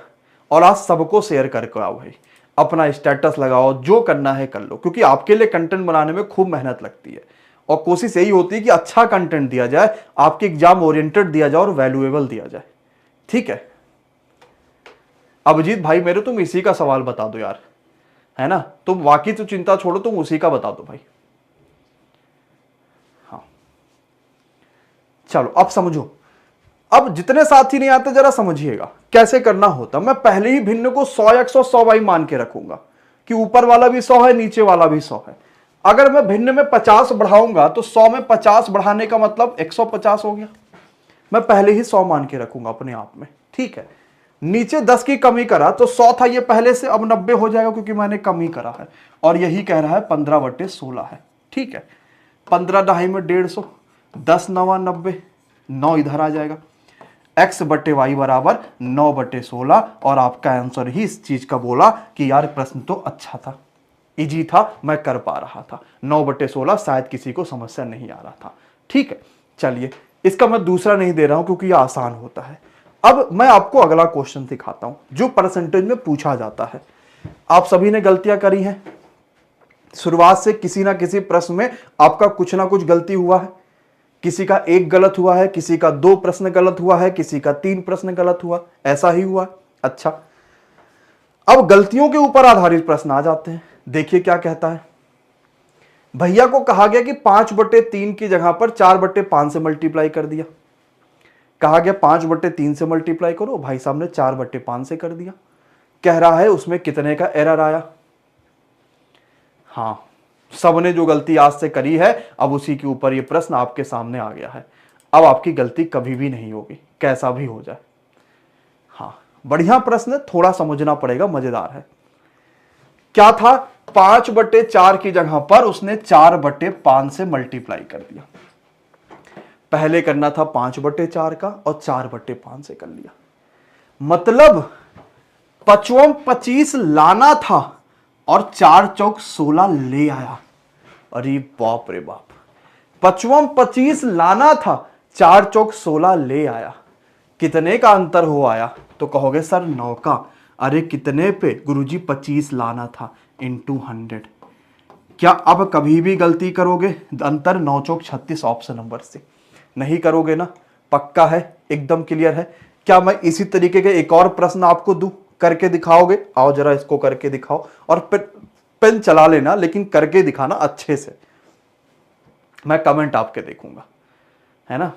Speaker 4: और आज सबको शेयर करके आओ भाई, अपना स्टेटस लगाओ, जो करना है कर लो, क्योंकि आपके लिए कंटेंट बनाने में खूब मेहनत लगती है और कोशिश यही होती है कि अच्छा कंटेंट दिया जाए, आपके एग्जाम ओरिएंटेड दिया जाए और वैल्यूएबल दिया जाए। ठीक है, अभिजीत भाई मेरे तुम इसी का सवाल बता दो यार, है ना, तुम बाकी तो चिंता छोड़ो, तुम उसी का बता दो भाई। हाँ चलो अब समझो, अब जितने साथी नहीं आते जरा समझिएगा कैसे करना होता। मैं पहले ही भिन्न को 100x और 100y मान के रखूंगा कि ऊपर वाला भी 100 है, नीचे वाला भी 100 है। अगर मैं भिन्न में 50 बढ़ाऊंगा तो 100 में 50 बढ़ाने का मतलब 150 हो गया। मैं पहले ही 100 मान के रखूंगा अपने आप में। ठीक है, नीचे 10 की कमी करा तो 100 था ये पहले से, अब 90 हो जाएगा क्योंकि मैंने कमी करा है, और यही कह रहा है 15/16 है। ठीक है, 15 ढाई में 150, 10 9 90, 9 इधर आ जाएगा। x/y बराबर 9/16, और आपका आंसर ही इस चीज का बोला कि यार प्रश्न तो अच्छा था, इजी था, मैं कर पा रहा था। 9/16 शायद किसी को समस्या नहीं आ रहा था। ठीक है, चलिए इसका मैं दूसरा नहीं दे रहा हूं क्योंकि यह आसान होता है। अब मैं आपको अगला क्वेश्चन दिखाता हूं जो परसेंटेज में पूछा जाता है। आप सभी ने गलतियां करी हैं, शुरुआत से किसी ना किसी प्रश्न में आपका कुछ ना कुछ गलती हुआ है। किसी का 1 गलत हुआ है, किसी का 2 प्रश्न गलत हुआ है, किसी का 3 प्रश्न गलत हुआ, ऐसा ही हुआ। अच्छा, अब गलतियों के ऊपर आधारित प्रश्न आ जाते हैं। देखिए क्या कहता है, भैया को कहा गया कि 5/3 की जगह पर 4/5 से मल्टीप्लाई कर दिया। कहा गया 5/3 से मल्टीप्लाई करो, भाई साहब ने 4/5 से कर दिया। कह रहा है उसमें कितने का एरर आया। हाँ, सबने जो गलती आज से करी है, अब उसी के ऊपर ये प्रश्न आपके सामने आ गया है। अब आपकी गलती कभी भी नहीं होगी, कैसा भी हो जाए। हाँ, बढ़िया प्रश्न, थोड़ा समझना पड़ेगा, मजेदार है। क्या था, 5/4 की जगह पर उसने 4/5 से मल्टीप्लाई कर दिया। पहले करना था 5/4 का और 4/5 से कर लिया। मतलब 25 लाना था और 4 चौक 16 ले आया। अरे बाप रे बाप, 25 लाना था, 4 चौक 16 ले आया। कितने का अंतर हो आया, तो कहोगे सर 9 का। अरे कितने पे गुरुजी, 25 लाना था इंटू 100। क्या अब कभी भी गलती करोगे, अंतर 9 चौक 36 ऑप्शन नंबर से नहीं करोगे ना, पक्का है, एकदम क्लियर है। क्या मैं इसी तरीके के एक और प्रश्न आपको दूं, करके दिखाओगे? आओ जरा इसको करके दिखाओ, और पेन चला लेना लेकिन करके दिखाना अच्छे से, मैं कमेंट आपके देखूंगा, है ना।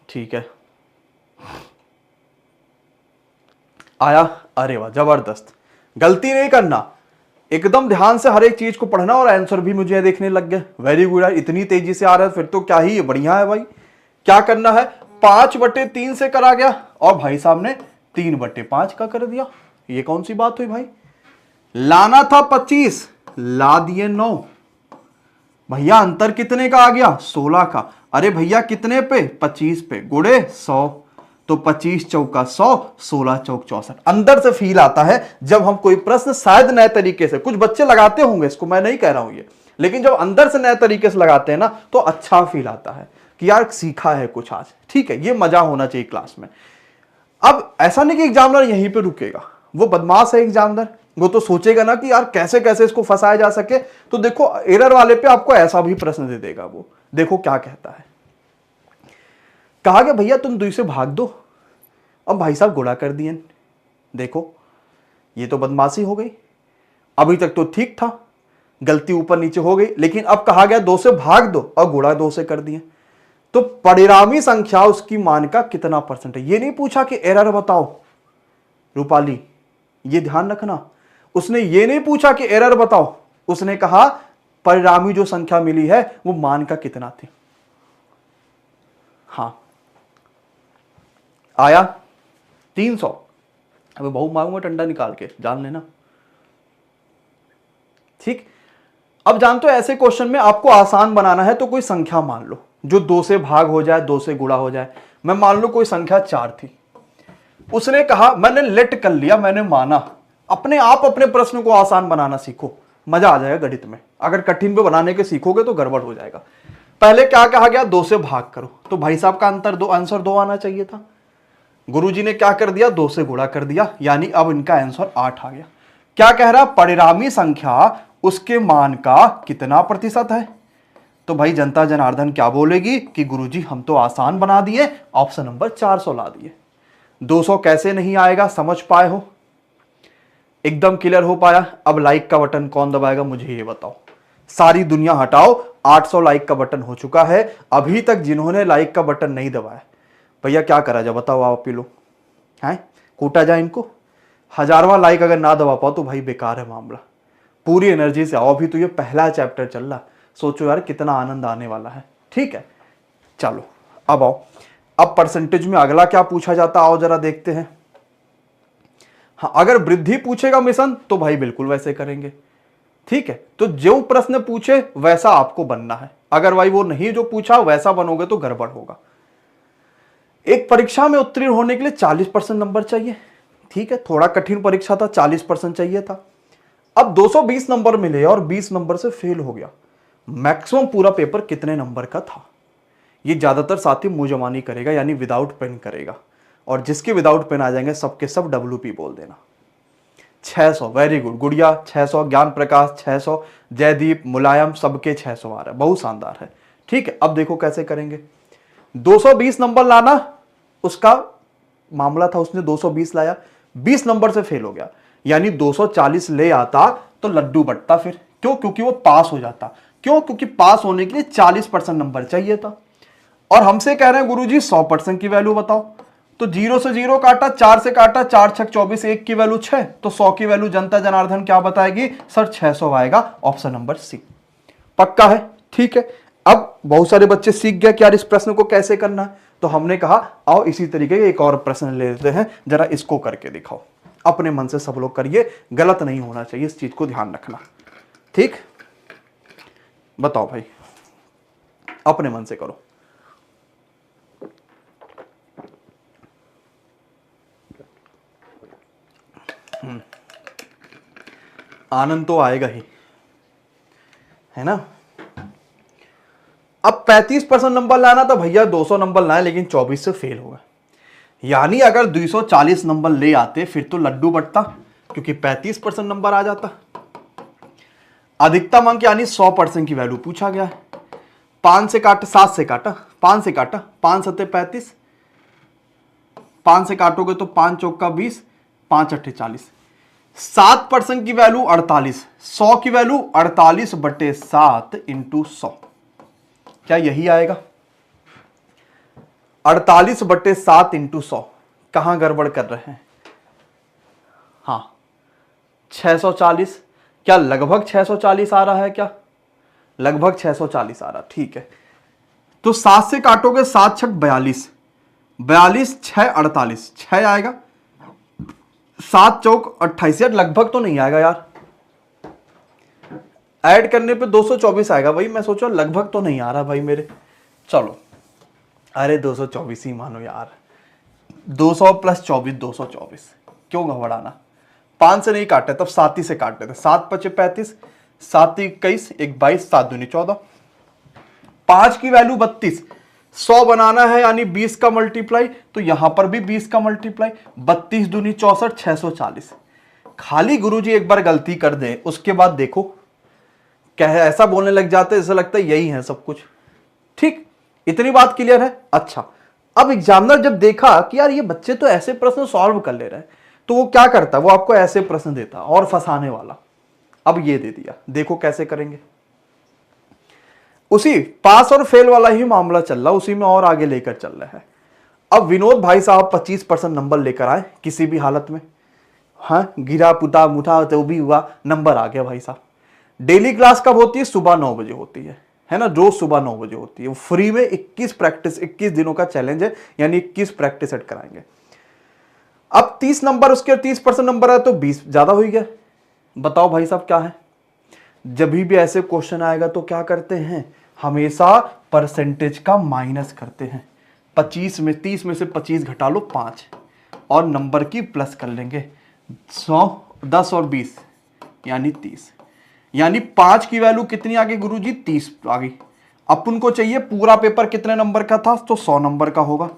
Speaker 4: ठीक है, आया, अरे वाह जबरदस्त। गलती नहीं करना, एकदम ध्यान से हर एक चीज को पढ़ना, और आंसर भी मुझे देखने लग गए। वेरी गुड यार, इतनी तेजी से आ रहा है फिर तो क्या ही बढ़िया है भाई। क्या करना है, 5/3 से करा गया और भाई साहब ने 3/5 का कर दिया। ये कौन सी बात हुई भाई, लाना था 25, ला दिए 9। भैया अंतर कितने का आ गया, 16 का। अरे भैया कितने पे, 25 पे, गुड़े 100, तो 25 चौका 100, 16 चौक 64। अंदर से फील आता है जब हम कोई प्रश्न शायद नए तरीके से, कुछ बच्चे लगाते होंगे इसको, मैं नहीं कह रहा हूं ये, लेकिन जब अंदर से नए तरीके से लगाते हैं ना तो अच्छा फील आता है कि यार सीखा है कुछ आज। ठीक है, ये मजा होना चाहिए क्लास में। अब ऐसा नहीं कि एग्जामिनर यहीं पे रुकेगा, वो बदमाश है एग्जामिनर, वो तो सोचेगा ना कि यार कैसे कैसे इसको फंसाया जा सके। तो देखो एरर वाले पे आपको ऐसा भी प्रश्न दे देगा वो। देखो क्या कहता है, कहा गया भैया तुम 2 से भाग दो, अब भाई साहब गुणा कर दिए। देखो ये तो बदमाशी हो गई, अभी तक तो ठीक था, गलती ऊपर नीचे हो गई, लेकिन अब कहा गया 2 से भाग दो और गुणा 2 से कर दिए। तो परिणामी संख्या उसकी मान का कितना परसेंट है, ये नहीं पूछा कि एरर बताओ रूपाली, ये ध्यान रखना। उसने ये नहीं पूछा कि एरर बताओ, उसने कहा परिणामी जो संख्या मिली है वो मान का कितना थी। हाँ, आया 300, अबे बहु मारूंगा डंडा निकाल के, जान लेना। ठीक, अब जानते हो ऐसे क्वेश्चन में आपको आसान बनाना है तो कोई संख्या मान लो जो 2 से भाग हो जाए, 2 से गुणा हो जाए। मैं मान लो कोई संख्या 4 थी, उसने कहा मैंने लेट कर लिया, मैंने माना। अपने आप अपने प्रश्न को आसान बनाना सीखो, मजा आ जाएगा गणित में। अगर कठिन पे बनाने के सीखोगे तो गड़बड़ हो जाएगा। पहले क्या कहा गया, 2 से भाग करो, तो भाई साहब का आंसर 2 आना चाहिए था। गुरुजी ने क्या कर दिया, 2 से गुणा कर दिया, यानी अब इनका आंसर 8 आ गया। क्या कह रहा, परिणामी संख्या उसके मान का कितना प्रतिशत है। तो भाई जनता जनार्दन क्या बोलेगी कि गुरुजी हम तो आसान बना दिए, ऑप्शन नंबर 400 ला दिए। 200 कैसे नहीं आएगा, समझ पाए हो, एकदम क्लियर हो पाया। अब लाइक का बटन कौन दबाएगा मुझे ये बताओ, सारी दुनिया हटाओ। 800 लाइक का बटन हो चुका है। अभी तक जिन्होंने लाइक का बटन नहीं दबाया, भैया क्या करा जाए बताओ, आप ही लोग हैं, कूटा जाए इनको। 1000वां लाइक अगर ना दबा पाओ तो भाई बेकार है मामला। पूरी एनर्जी से आओ, अभी तो ये पहला चैप्टर चल रहा, सोचो यार कितना आनंद आने वाला है। ठीक है, चलो अब आओ, अब परसेंटेज में अगला क्या पूछा जाता, आओ जरा देखते हैं। हाँ, अगर वृद्धि पूछेगा मिशन तो भाई बिल्कुल वैसे करेंगे। ठीक है, तो जो प्रश्न पूछे वैसा आपको बनना है। अगर भाई वो नहीं जो पूछा वैसा बनोगे तो गड़बड़ होगा। एक परीक्षा में उत्तीर्ण होने के लिए 40% नंबर चाहिए। ठीक है, थोड़ा कठिन परीक्षा था, 40% चाहिए था। अब 220 नंबर मिले और 20 नंबर से फेल हो गया। मैक्सिमम पूरा पेपर कितने नंबर का था, ये ज्यादातर साथी मुंह जमानी करेगा, यानी विदाउट पेन करेगा। और जिसके विदाउट पेन आ जाएंगे सबके सब WP बोल देना। 600, वेरी गुड। गुड़िया 600, ज्ञान प्रकाश 600, जयदीप, मुलायम, सबके 600 आ रहा है, बहुत शानदार है। ठीक है, अब देखो कैसे करेंगे। 220 नंबर लाना उसका मामला था, उसने 220 लाया, 20 नंबर से फेल हो गया, यानी 240 ले आता तो लड्डू बटता फिर। क्यों, क्योंकि वो पास हो जाता। क्यों, क्योंकि पास होने के लिए 40% नंबर चाहिए था। और हमसे कह रहे हैं गुरुजी 100% की वैल्यू बताओ। तो 0 से 0 काटा, 4 से काटा, 4 6 24, 1 की वैल्यू 6, तो 100 की वैल्यू जनता जनार्दन क्या बताएगी, सर 600 आएगा, ऑप्शन नंबर सी। पक्का है, ठीक है। अब बहुत सारे बच्चे सीख गए कि यार इस प्रश्न को कैसे करना है, तो हमने कहा आओ इसी तरीके का एक और प्रश्न ले लेते हैं, जरा इसको करके दिखाओ। अपने मन से सब लोग करिए, गलत नहीं होना चाहिए, इस चीज को ध्यान रखना। ठीक, बताओ भाई, अपने मन से करो। आनंद तो आएगा ही, है ना। अब 35% नंबर लाना था भैया, 200 नंबर लाए, लेकिन 24 से फेल होगा। यानी अगर 240 नंबर ले आते फिर तो लड्डू बटता, क्योंकि 35% नंबर आ जाता। अधिकतम अंक यानी 100% की वैल्यू पूछा गया है। 5 से काटा, 7 से काटा, 5 से काटा, 5 7 35, 5 से काटोगे तो 5 चौका 20, 5 8 40। 7% की वैल्यू 48, 100 की वैल्यू 48/7 इंटू 100, क्या यही आएगा? 48/7 इंटू 100। कहां गड़बड़ कर रहे हैं? हाँ 640, क्या लगभग 640 आ रहा है? क्या लगभग 640 आ रहा? ठीक है, तो 7 से काटोगे, 7 6 42, 42 6 48, 6 आएगा, 7 चौक 28। यार लगभग तो नहीं आएगा यार, ऐड करने पे 224 आएगा भाई। मैं सोचा लगभग तो नहीं आ रहा भाई मेरे, चलो अरे 224 ही मानो यार, 200 + 24 224, क्यों घबराना। 5 से नहीं काटे तब 7 ही से काटते थे। 7 × 5 = 35, 7 × 21 1 22, 7 दूनी 14, 5 की वैल्यू 32। 100 बनाना है यानी 20 का मल्टीप्लाई, तो यहां पर भी 20 का मल्टीप्लाई, 32 दूनी 64, 640। खाली गुरुजी एक बार गलती कर दे उसके बाद देखो क्या है, ऐसा बोलने लग जाते जैसे लगता है यही है सब कुछ। ठीक, इतनी बात क्लियर है। अच्छा, अब एग्जामिनर जब देखा कि यार ये बच्चे तो ऐसे प्रश्न सॉल्व कर ले रहे हैं, तो वो क्या करता, वो आपको ऐसे प्रश्न देता और फंसाने वाला। अब ये दे दिया, देखो कैसे करेंगे। उसी पास और फेल वाला ही मामला चल रहा, उसी में और आगे लेकर चल रहा है। अब विनोद भाई साहब 25% नंबर लेकर आए किसी भी हालत में। हाँ, गिरा पुता मुठा तो भी हुआ, नंबर आ गया भाई साहब। डेली क्लास कब होती है? सुबह 9 बजे होती है ना, रोज सुबह 9 बजे होती है। फ्री में 21 प्रैक्टिस, 21 दिनों का चैलेंज है, यानी 21 प्रैक्टिस सेट कराएंगे। अब 30 नंबर उसके 30% नंबर है तो 20 ज्यादा हो गया। बताओ भाई साहब क्या है? जब भी ऐसे क्वेश्चन आएगा तो क्या करते हैं, हमेशा परसेंटेज का माइनस करते हैं। 25 में 30 में से 25 घटा लो 5 और नंबर की प्लस कर लेंगे। 100 10 और 20 यानी 30, यानी 5 की वैल्यू कितनी आ गई गुरुजी? 30 आ गई। अपन को चाहिए पूरा पेपर कितने नंबर का था, तो 100 नंबर का होगा,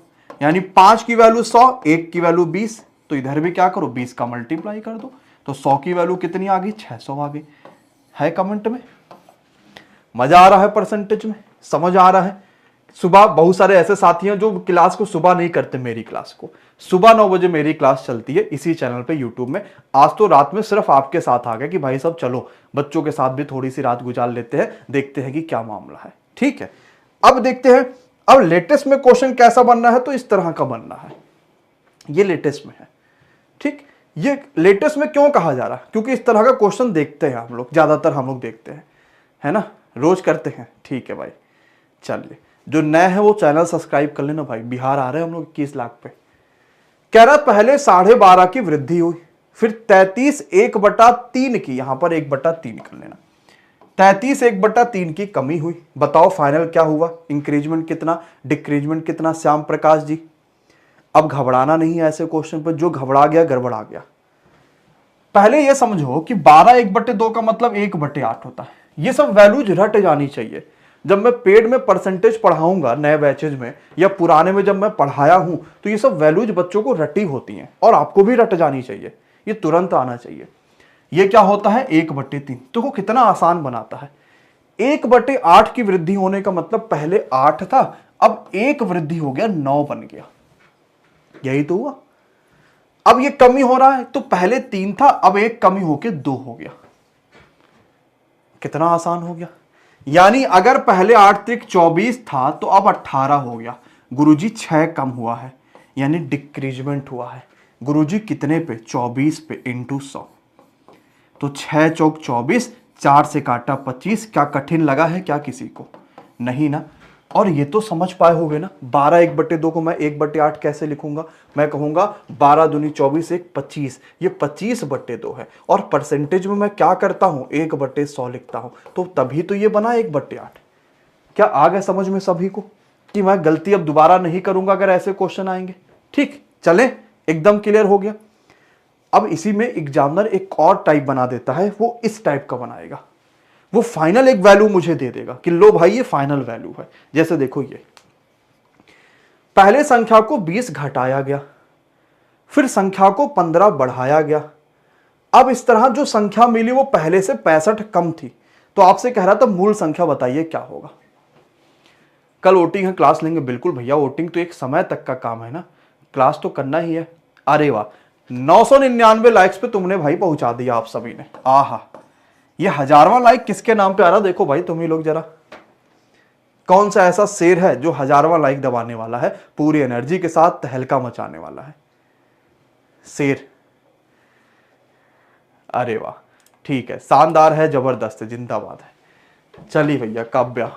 Speaker 4: यानी 5 की वैल्यू 100, 1 की वैल्यू 20, तो इधर भी क्या करो 20 का मल्टीप्लाई कर दो, तो 100 की वैल्यू कितनी आ गई? 600 आ गई। है कमेंट में? मजा आ रहा है? परसेंटेज में समझ आ रहा है? सुबह बहुत सारे ऐसे साथी हैं जो क्लास को सुबह नहीं करते, मेरी क्लास को सुबह 9 बजे मेरी क्लास चलती है इसी चैनल पे यूट्यूब में। आज तो रात में सिर्फ आपके साथ आ गया कि भाई साहब चलो बच्चों के साथ भी थोड़ी सी रात गुजार लेते हैं, देखते हैं कि क्या मामला है। ठीक है, अब देखते हैं अब लेटेस्ट में क्वेश्चन कैसा बनना है, तो इस तरह का बनना है, ये लेटेस्ट में है। ठीक, ये लेटेस्ट में क्यों कहा जा रहा है? क्योंकि इस तरह का क्वेश्चन देखते हैं हम लोग, ज्यादातर हम लोग देखते हैं, है ना, रोज करते हैं। ठीक है भाई, चलिए जो नए हैं वो चैनल सब्सक्राइब कर लेना भाई। बिहार आ रहे हैं हम लोग 21 लाख पे। कह रहा पहले 12.5 की वृद्धि हुई, फिर 33 1/3 की, यहां पर 1/3 कर लेना, 33 1/3 की कमी हुई। बताओ फाइनल क्या हुआ? इंक्रीजमेंट कितना, डिक्रीजमेंट कितना? श्याम प्रकाश जी, अब घबराना नहीं है ऐसे क्वेश्चन पर, जो घबरा गया गड़बड़ा गया। पहले ये समझो कि 12 1/2 का मतलब 1/8 होता है। ये सब वैल्यूज रट जानी चाहिए। जब मैं पेड में परसेंटेज पढ़ाऊंगा नए बैचेज में या पुराने में जब मैं पढ़ाया हूं, तो ये सब वैल्यूज बच्चों को रटी होती हैं और आपको भी रट जानी चाहिए, ये तुरंत आना चाहिए। ये क्या होता है? 1/3। तो वो कितना आसान बनाता है। 1/8 की वृद्धि होने का मतलब पहले 8 था, अब 1 वृद्धि हो गया 9 बन गया, यही तो हुआ। अब ये कमी हो रहा है, तो पहले 3 था, अब 1 कमी होके 2 हो गया। कितना आसान हो गया। यानी अगर पहले 8 त्रिक 24 था तो अब 18 हो गया। गुरुजी 6 कम हुआ है, यानी डिक्रीजमेंट हुआ है। गुरुजी कितने पे? 24 पे इंटू 100, तो 6 चौक 24, 4 से काटा 25। क्या कठिन लगा है क्या किसी को? नहीं ना। और ये तो समझ पाए होगे ना, 12 1/2 को मैं 1/8 कैसे लिखूंगा? मैं कहूंगा 12 दूनी 24 1 25, ये 25/2 है। और परसेंटेज में मैं क्या करता हूं? 1/100 लिखता हूं, तो तभी तो ये बना 1/8। क्या आ गया समझ में सभी को कि मैं गलती अब दोबारा नहीं करूंगा अगर ऐसे क्वेश्चन आएंगे? ठीक, चले, एकदम क्लियर हो गया। अब इसी में एग्जामिनर एक और टाइप बना देता है, वो इस टाइप का बनाएगा। वो फाइनल एक वैल्यू मुझे दे देगा कि लो भाई ये फाइनल वैल्यू है। जैसे देखो, ये पहले संख्या को 20 घटाया गया, फिर संख्या को 15 बढ़ाया गया। अब इस तरह जो संख्या मिली वो पहले से 65 कम थी, तो आपसे कह रहा था मूल संख्या बताइए क्या होगा। कल वोटिंग है, क्लास लेंगे? बिल्कुल भैया, वोटिंग तो एक समय तक का काम है ना, क्लास तो करना ही है। अरे वाह, 999 लाइक्स पे तुमने भाई पहुंचा दिया आप सभी ने। आहा, ये 1000वां लाइक किसके नाम पे आ रहा? देखो भाई तुम ही लोग जरा, कौन सा ऐसा शेर है जो 1000वां लाइक दबाने वाला है, पूरी एनर्जी के साथ तहलका मचाने वाला है? शेर। अरे वाह, ठीक है, शानदार है, जबरदस्त है, जिंदाबाद है। चलिए भैया, काव्या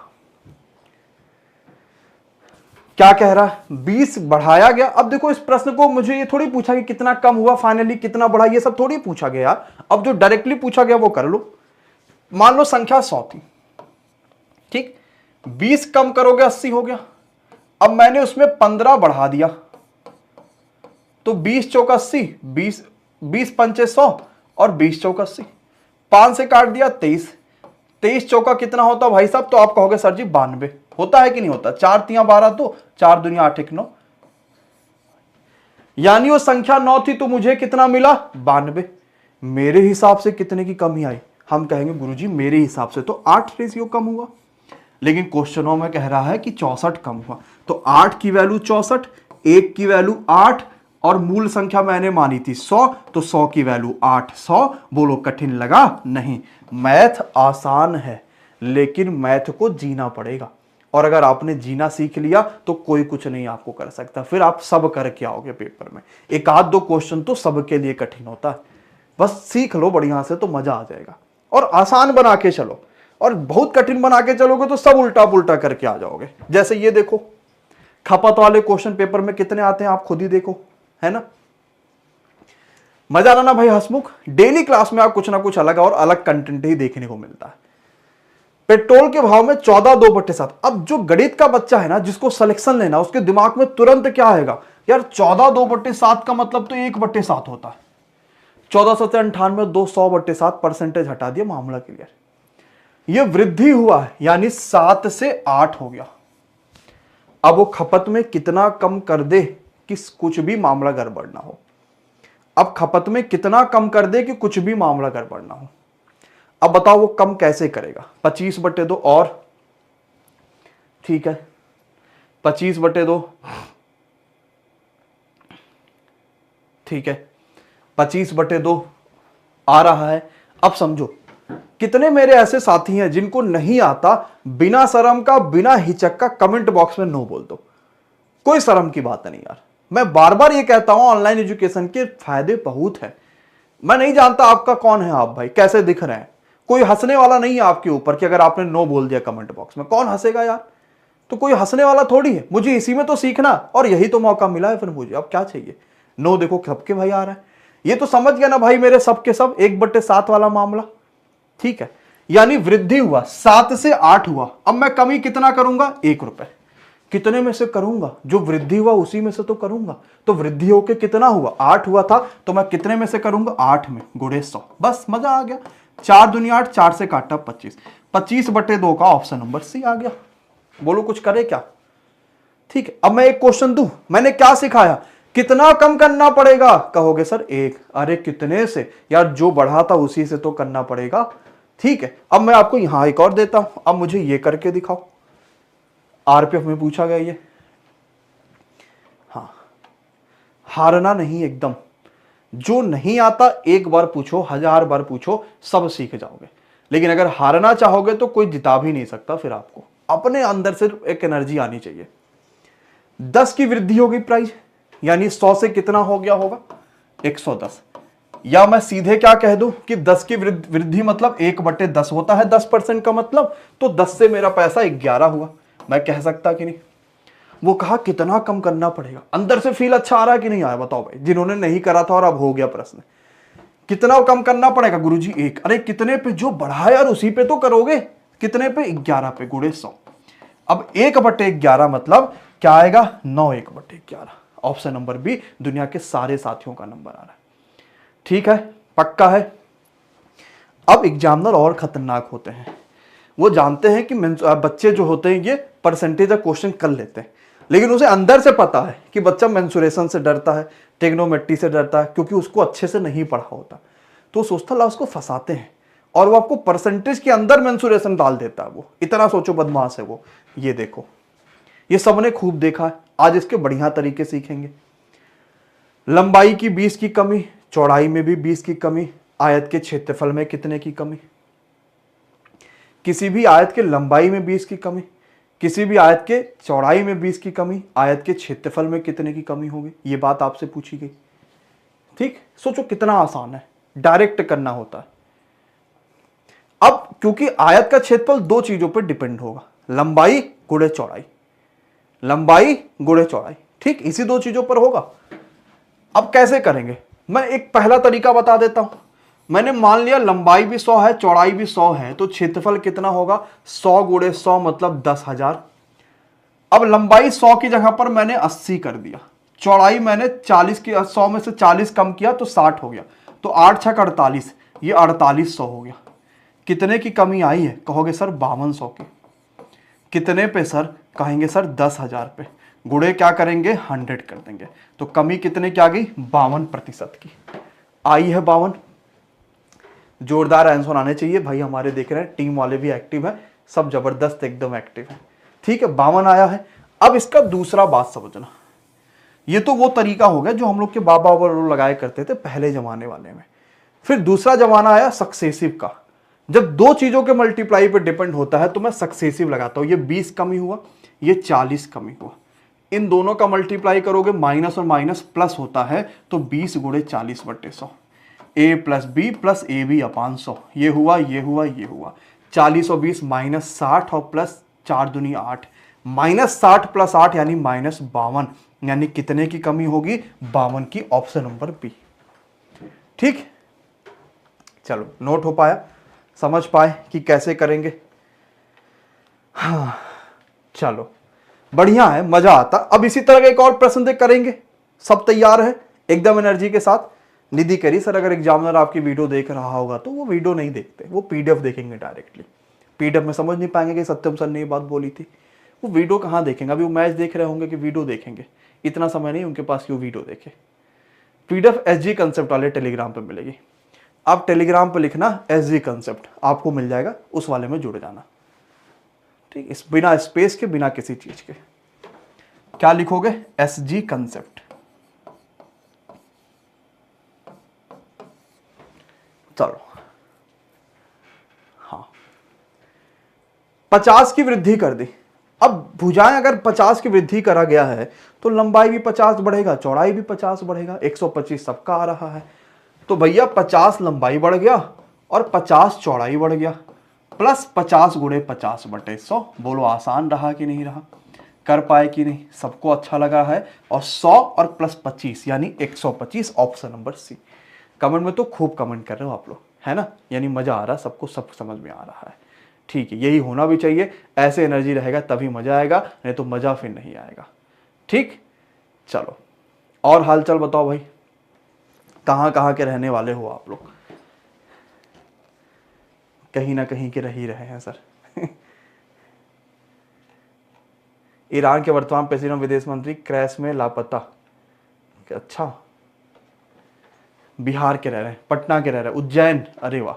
Speaker 4: क्या कह रहा है? 20 बढ़ाया गया। अब देखो इस प्रश्न को मुझे ये थोड़ी पूछा कि कितना कम हुआ, फाइनली कितना बढ़ा, ये सब थोड़ी पूछा गया। अब जो डायरेक्टली पूछा गया वो कर लो। मान लो संख्या 100 थी, ठीक, 20 कम करोगे 80 हो गया। अब मैंने उसमें 15 बढ़ा दिया, तो 20 चौक 80, 20 पंचे 100 और 20 चौक 80, 5 से काट दिया 23, 23 चौका कितना होता भाई साहब? तो आप कहोगे सर जी 92 होता है कि नहीं होता? 4 3 12, तो 4 दूनी 8 1 9, यानी वो संख्या 9 थी तो मुझे कितना मिला? 92। मेरे हिसाब से कितने की कमी आई? हम कहेंगे गुरुजी मेरे हिसाब से तो 8 रेशियो कम हुआ, लेकिन क्वेश्चनों में कह रहा है कि 64 कम हुआ। तो 8 की वैल्यू 64, 1 की वैल्यू 8 और मूल संख्या मैंने मानी थी 100, तो 100 की वैल्यू 800। बोलो कठिन लगा? नहीं, मैथ आसान है, लेकिन मैथ को जीना पड़ेगा। और अगर आपने जीना सीख लिया तो कोई कुछ नहीं आपको कर सकता, फिर आप सब करके आओगे पेपर में। एक आध दो क्वेश्चन तो सबके लिए कठिन होता है, बस सीख लो बढ़िया से तो मजा आ जाएगा। और आसान बना के चलो, और बहुत कठिन बना के चलोगे तो सब उल्टा पुल्टा करके आ जाओगे। जैसे ये देखो, खपत वाले क्वेश्चन पेपर में कितने आते हैं आप खुद ही देखो, है ना। मजा आ रहा ना भाई हंसमुख? डेली क्लास में आप कुछ ना कुछ अलग और अलग कंटेंट ही देखने को मिलता है। पेट्रोल के भाव में 14/2/7। अब जो गणित का बच्चा है ना, जिसको सिलेक्शन लेना, उसके दिमाग में तुरंत क्या आएगा यार, 14/2/7 का मतलब तो 1/7 होता है। 1498 200/7 परसेंटेज हटा दिया, मामला क्लियर। ये वृद्धि हुआ है यानी 7 से 8 हो गया। अब वो खपत में कितना कम कर दे कि कुछ भी मामला गड़बड़ ना हो। अब खपत में कितना कम कर दे कि कुछ भी मामला गड़बड़ ना हो। अब बताओ वो कम कैसे करेगा? 25/2 और ठीक है, 25/2 ठीक है, 25/2 आ रहा है। अब समझो कितने मेरे ऐसे साथी हैं जिनको नहीं आता, बिना शर्म का, बिना हिचक का कमेंट बॉक्स में नो बोल दो। कोई शर्म की बात नहीं यार। मैं बार बार ये कहता हूं, ऑनलाइन एजुकेशन के फायदे बहुत है। मैं नहीं जानता आपका कौन है, आप भाई कैसे दिख रहे हैं। कोई हंसने वाला नहीं है आपके ऊपर कि अगर आपने नो बोल दिया कमेंट बॉक्स में। कौन हंसेगा यार? तो कोई हंसने वाला थोड़ी है। मुझे इसी में तो सीखना, और यही तो मौका मिला है फिर मुझे। अब क्या चाहिए? नो देखो सबके भाई आ रहा है। ये तो समझ गया ना भाई मेरे सबके सब 1/7 वाला मामला। ठीक है, यानी वृद्धि हुआ, 7 से 8 हुआ। अब मैं कमी कितना करूंगा? 1 रुपए। कितने में से करूंगा? जो वृद्धि हुआ उसी में से तो करूंगा। तो वृद्धि होके कितना हुआ? 8 हुआ था, तो मैं कितने में से करूंगा? 8 में गुणे 100। बस मजा आ गया। 4 दूनी 8, 4 से काटा 25। 25/2 का ऑप्शन नंबर सी आ गया। बोलो कुछ करे क्या? ठीक है, अब मैं एक क्वेश्चन दूं। मैंने क्या सिखाया? कितना कम करना पड़ेगा? कहोगे सर 1। अरे कितने से यार? जो बढ़ा था उसी से तो करना पड़ेगा। ठीक है, अब मैं आपको यहां एक और देता हूं। अब मुझे ये करके दिखाओ। आरपीएफ में पूछा गया ये। हाँ, हारना नहीं एकदम। जो नहीं आता एक बार पूछो, 1000 बार पूछो, सब सीख जाओगे। लेकिन अगर हारना चाहोगे तो कोई जिता भी नहीं सकता। फिर आपको अपने अंदर से एक एनर्जी आनी चाहिए। 10 की वृद्धि होगी प्राइस, यानी 100 से कितना हो गया होगा? 110। या मैं सीधे क्या कह दूं कि 10 की वृद्धि मतलब 1/10 होता है 10% का मतलब, तो 10 से मेरा पैसा 11 हुआ। मैं कह सकता कि नहीं? वो कहा कितना कम करना पड़ेगा। अंदर से फील अच्छा आ रहा है कि नहीं आया? बताओ भाई, जिन्होंने नहीं करा था और अब हो गया प्रश्न। कितना कम करना पड़ेगा गुरुजी? 1। अरे कितने पे? जो बढ़ा यार उसी पे तो करोगे। कितने पे? 11 पे गुणे 100। अब 1/11 मतलब क्या आएगा? 9 1/11। ऑप्शन नंबर बी दुनिया के सारे साथियों का नंबर आ रहा है। ठीक है, पक्का है। अब एग्जामिनर और खतरनाक होते हैं। वो जानते हैं कि बच्चे जो होते हैं ये परसेंटेज ऑफ क्वेश्चन कर लेते हैं, लेकिन उसे अंदर से पता है कि बच्चा मेंसुरेशन से डरता है, ट्रिग्नोमेट्री से डरता है, क्योंकि उसको अच्छे से नहीं पढ़ा होता। तो सोचता ला उसको फंसाते हैं और वो आपको परसेंटेज के अंदर मेंसुरेशन डाल देता है। वो इतना सोचो बदमाश है वो। ये देखो, ये सबने खूब देखा है। आज इसके बढ़िया तरीके सीखेंगे। लंबाई की 20 की कमी, चौड़ाई में भी 20 की कमी, आयत के क्षेत्रफल में कितने की कमी? किसी भी आयत के लंबाई में 20 की कमी, किसी भी आयत के चौड़ाई में 20 की कमी, आयत के क्षेत्रफल में कितने की कमी होगी? ये बात आपसे पूछी गई। ठीक, सोचो कितना आसान है, डायरेक्ट करना होता है। अब क्योंकि आयत का क्षेत्रफल 2 चीजों पर डिपेंड होगा, लंबाई गुणे चौड़ाई, लंबाई गुणे चौड़ाई। ठीक, इसी 2 चीजों पर होगा। अब कैसे करेंगे? मैं एक पहला तरीका बता देता हूं। मैंने मान लिया लंबाई भी 100 है, चौड़ाई भी 100 है, तो क्षेत्रफल कितना होगा? 100 गुणे 100 मतलब 10,000। अब लंबाई 100 की जगह पर मैंने 80 कर दिया, चौड़ाई मैंने 40 की, 100 में से 40 कम किया तो 60 हो गया, तो 8 छक 48, ये 4800 हो गया। कितने की कमी आई है? कहोगे सर 5200 की। कितने पे सर? कहेंगे सर 10,000 पे। गुणे क्या करेंगे? 100 कर देंगे, तो कमी कितने की आ गई? 52% की आई है। 52। जोरदार आंसर आने चाहिए भाई। हमारे देख रहे हैं टीम वाले भी एक्टिव है, सब जबरदस्त एकदम एक्टिव है। ठीक है, 52 आया है। अब इसका दूसरा बात समझना। ये तो वो तरीका हो गया जो हम लोग के बाबा और लगाया करते थे पहले जमाने वाले में। फिर दूसरा जमाना आया सक्सेसिव का। जब 2 चीजों के मल्टीप्लाई पे डिपेंड होता है तो मैं सक्सेसिव लगाता हूं। ये 20 कमी हुआ, ये 40 कमी हुआ, इन दोनों का मल्टीप्लाई करोगे, माइनस और माइनस प्लस होता है, तो 20 गुणे 40/100, a plus B plus A B upon 100। ये हुआ, ये हुआ, ये हुआ। 40 और 20 -60 और प्लस 4 दूनी 8, -60 प्लस 8 यानी -52, यानी कितने की कमी होगी? 52 की। Option number B. ठीक, चलो नोट हो पाया, समझ पाए कि कैसे करेंगे। हाँ चलो बढ़िया है, मजा आता। अब इसी तरह का एक और प्रश्न करेंगे, सब तैयार है एकदम एनर्जी के साथ। निधि करी सर अगर एग्जामिनर आपकी वीडियो देख रहा होगा तो वो वीडियो नहीं देखते, वो पीडीएफ देखेंगे डायरेक्टली। पीडीएफ में समझ नहीं पाएंगे कि सत्यम सर ने ये बात बोली थी, वो वीडियो कहाँ देखेंगे। अभी वो मैच देख रहे होंगे कि वीडियो देखेंगे, इतना समय नहीं उनके पास कि वो वीडियो देखे। पीडीएफ एसजी कंसेप्ट वाले टेलीग्राम पे मिलेगी, आप टेलीग्राम पे लिखना एसजी कंसेप्ट, आपको मिल जाएगा, उस वाले में जुड़ जाना। ठीक, इस बिना स्पेस के, बिना किसी चीज के। क्या लिखोगे? SG concept. चलो हाँ, 50 की वृद्धि कर दी। अब भुजाएं अगर 50 की वृद्धि करा गया है तो लंबाई भी 50 बढ़ेगा, चौड़ाई भी 50 बढ़ेगा। 125 सबका आ रहा है, तो भैया 50 लंबाई बढ़ गया और 50 चौड़ाई बढ़ गया, प्लस 50 गुणे 50/100। बोलो आसान रहा कि नहीं रहा? कर पाए कि नहीं? सबको अच्छा लगा है? और 100 और प्लस 25 यानी 125, ऑप्शन नंबर सी। कमेंट में तो खूब कमेंट कर रहे हो आप लोग, है ना? यानी मजा आ रहा है, सबको सब समझ में आ रहा है। ठीक है, यही होना भी चाहिए, ऐसे एनर्जी रहेगा तभी मजा आएगा, नहीं तो मजा फिर नहीं आएगा। ठीक, चलो और हालचाल बताओ भाई, कहाँ के रहने वाले हो आप लोग? कहीं ना कहीं के रह ही रहे हैं सर। ईरान के वर्तमान प्रेसिडेंट विदेश मंत्री क्रैश में लापता। अच्छा, बिहार के रह रहे हैं, पटना के रह रहे हैं, उज्जैन, अरे वाह,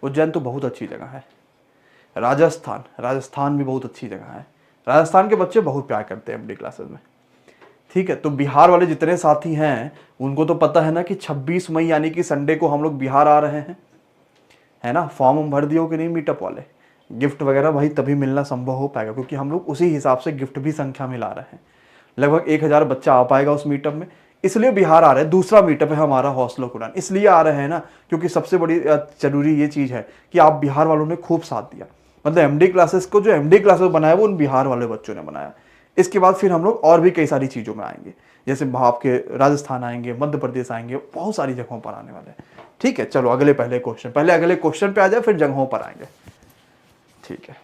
Speaker 4: उज्जैन तो बहुत अच्छी जगह है। राजस्थान भी बहुत अच्छी जगह है। राजस्थान के बच्चे बहुत प्यार करते हैं एमडी क्लासेस में। ठीक है, तो बिहार वाले जितने साथी हैं उनको तो पता है ना कि 26 मई यानी कि संडे को हम लोग बिहार आ रहे हैं, है ना? फॉर्म हम भर दियो कि नहीं मीटअप वाले? गिफ्ट वगैरह भाई तभी मिलना संभव हो पाएगा, क्योंकि हम लोग उसी हिसाब से गिफ्ट भी संख्या में ला रहे हैं। लगभग 1000 बच्चा आ पाएगा उस मीटअप में, इसलिए बिहार आ रहे हैं। दूसरा मीटअप है हमारा हौसलों की उड़ान, इसलिए आ रहे हैं ना क्योंकि सबसे बड़ी जरूरी ये चीज़ है कि आप बिहार वालों ने खूब साथ दिया। मतलब एमडी क्लासेस को, जो एमडी क्लासेस बनाया वो उन बिहार वाले बच्चों ने बनाया। इसके बाद फिर हम लोग और भी कई सारी चीज़ों में आएंगे, जैसे आपके राजस्थान आएंगे, मध्य प्रदेश आएंगे, बहुत सारी जगहों पर आने वाले हैं। ठीक है, चलो अगले अगले क्वेश्चन पे आ जाए, फिर जगहों पर आएंगे। ठीक है,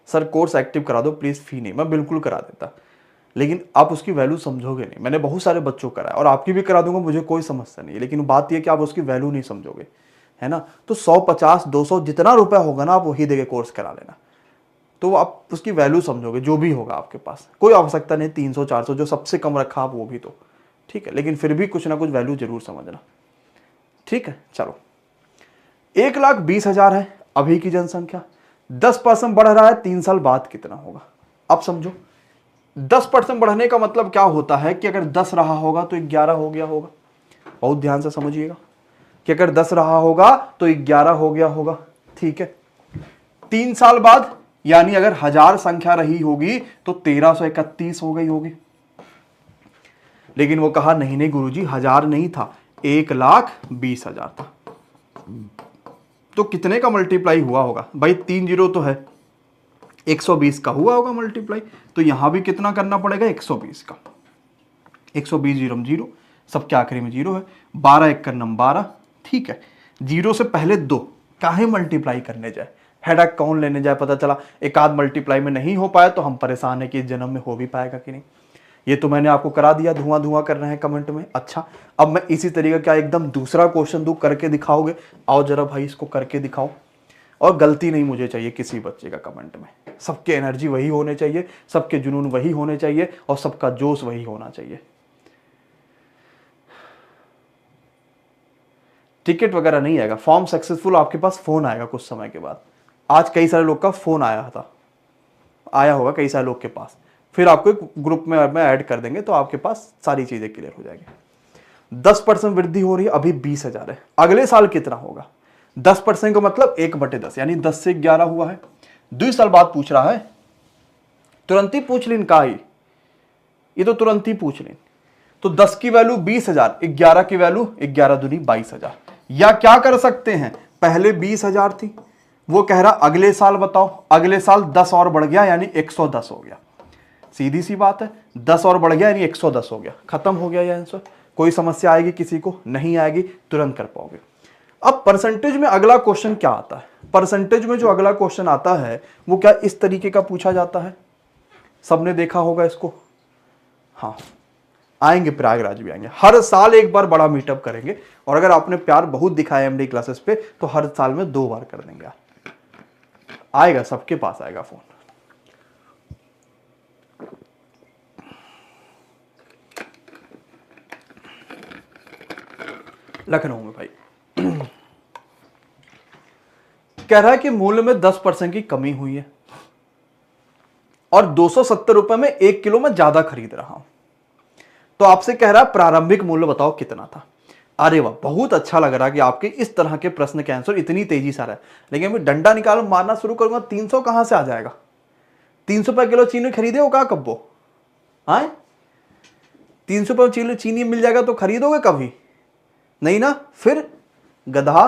Speaker 4: सर कोर्स एक्टिव करा दो प्लीज, फी नहीं। मैं बिल्कुल करा देता, लेकिन आप उसकी वैल्यू समझोगे नहीं। मैंने बहुत सारे बच्चों को कराया और आपकी भी करा दूंगा, मुझे कोई समस्या नहीं है, लेकिन बात यह कि आप उसकी वैल्यू नहीं समझोगे, है ना? तो 100, 50, 200 जितना रुपया होगा ना, आप वही देके कोर्स करा लेना, तो आप उसकी वैल्यू समझोगे। जो भी होगा आपके पास, कोई आवश्यकता नहीं 300, 400 जो सबसे कम रखा आप वो भी तो ठीक है, लेकिन फिर भी कुछ ना कुछ वैल्यू जरूर समझना। ठीक है, चलो 1,20,000 है अभी की जनसंख्या, 10% बढ़ रहा है, 3 साल बाद कितना होगा? अब समझो, 10% बढ़ने का मतलब क्या होता है कि अगर 10 रहा होगा तो 11 हो गया होगा। बहुत ध्यान से समझिएगा कि अगर 10 रहा होगा तो 11 हो गया होगा। ठीक है, 3 साल बाद यानी अगर 1000 संख्या रही होगी तो 1331 हो गई होगी। लेकिन वो कहा नहीं गुरुजी 1000 नहीं था, 1,20,000 था। तो कितने का मल्टीप्लाई हुआ होगा भाई? 3 जीरो तो है, 120 का हुआ होगा मल्टीप्लाई, तो यहां भी कितना करना पड़ेगा? 120 का। 120 जीरो 0, सबके आखिरी में 0 है। 12 1 करना 12। ठीक है, 0 से पहले 2 काहे मल्टीप्लाई करने जाए, हेडक कौन लेने जाए? पता चला एक आध मल्टीप्लाई में नहीं हो पाया तो हम परेशान है कि इस जन्म में हो भी पाएगा कि नहीं। ये तो मैंने आपको करा दिया, धुआं कर रहे हैं कमेंट में। अच्छा, अब मैं इसी तरीके का एकदम दूसरा क्वेश्चन दूं, करके दिखाओगे? आओ जरा भाई इसको करके दिखाओ। और गलती नहीं मुझे चाहिए किसी बच्चे का कमेंट में, सबके एनर्जी वही होने चाहिए, सबके जुनून वही होने चाहिए और सबका जोश वही होना चाहिए। टिकट वगैरह नहीं आएगा, फॉर्म सक्सेसफुल आपके पास फोन आएगा कुछ समय के बाद। आज कई सारे लोग का फोन आया होगा कई सारे लोग के पास, फिर आपको एक ग्रुप में ऐड कर देंगे तो आपके पास सारी चीजें क्लियर हो जाएगी। 10% वृद्धि हो रही है, अभी 20,000 है, अगले साल कितना होगा? 10% का मतलब 1/10 यानी 10 से 11 हुआ है। 2 साल बाद पूछ रहा है, तुरंत ही पूछ लें का ही, ये तो तुरंत ही पूछ लें। तो 10 की वैल्यू 20,000, 11 की वैल्यू 11 दूनी 22,000। या क्या कर सकते हैं, पहले 20,000 थी, वो कह रहा अगले साल बताओ, अगले साल 10 और बढ़ गया यानी 110 हो गया। सीधी सी बात है, 10 और बढ़ गया यानी 110 हो गया, खत्म हो गया ये आंसर। कोई समस्या आएगी किसी को? नहीं आएगी, तुरंत कर पाओगे। अब परसेंटेज में अगला क्वेश्चन क्या आता है? परसेंटेज में जो अगला क्वेश्चन आता है वो क्या इस तरीके का पूछा जाता है, सबने देखा होगा इसको। हाँ, आएंगे, प्रयागराज भी आएंगे, हर साल एक बार बड़ा मीटअप करेंगे, और अगर आपने प्यार बहुत दिखाया एमडी क्लासेस पे तो हर साल में 2 बार कर देंगे। आएगा, सबके पास आएगा फोन। लखनऊ में भाई कह रहा है कि मूल्य में 10% की कमी हुई है और 270 रुपए में 1 किलो में ज्यादा खरीद रहा हूं, तो आपसे कह रहा है प्रारंभिक मूल्य बताओ कितना था। अरे वाह, बहुत अच्छा लग रहा है कि आपके इस तरह के प्रश्न के आंसर इतनी तेजी से आ रहा है। लेकिन मैं डंडा निकाल मारना शुरू करूंगा, 300 कहां से आ जाएगा? 300 रुपए किलो चीनी खरीदे हो का कब्बो? आए 300 रुपए किलो चीनी मिल जाएगा तो खरीदोगे कभी? नहीं ना। फिर गधा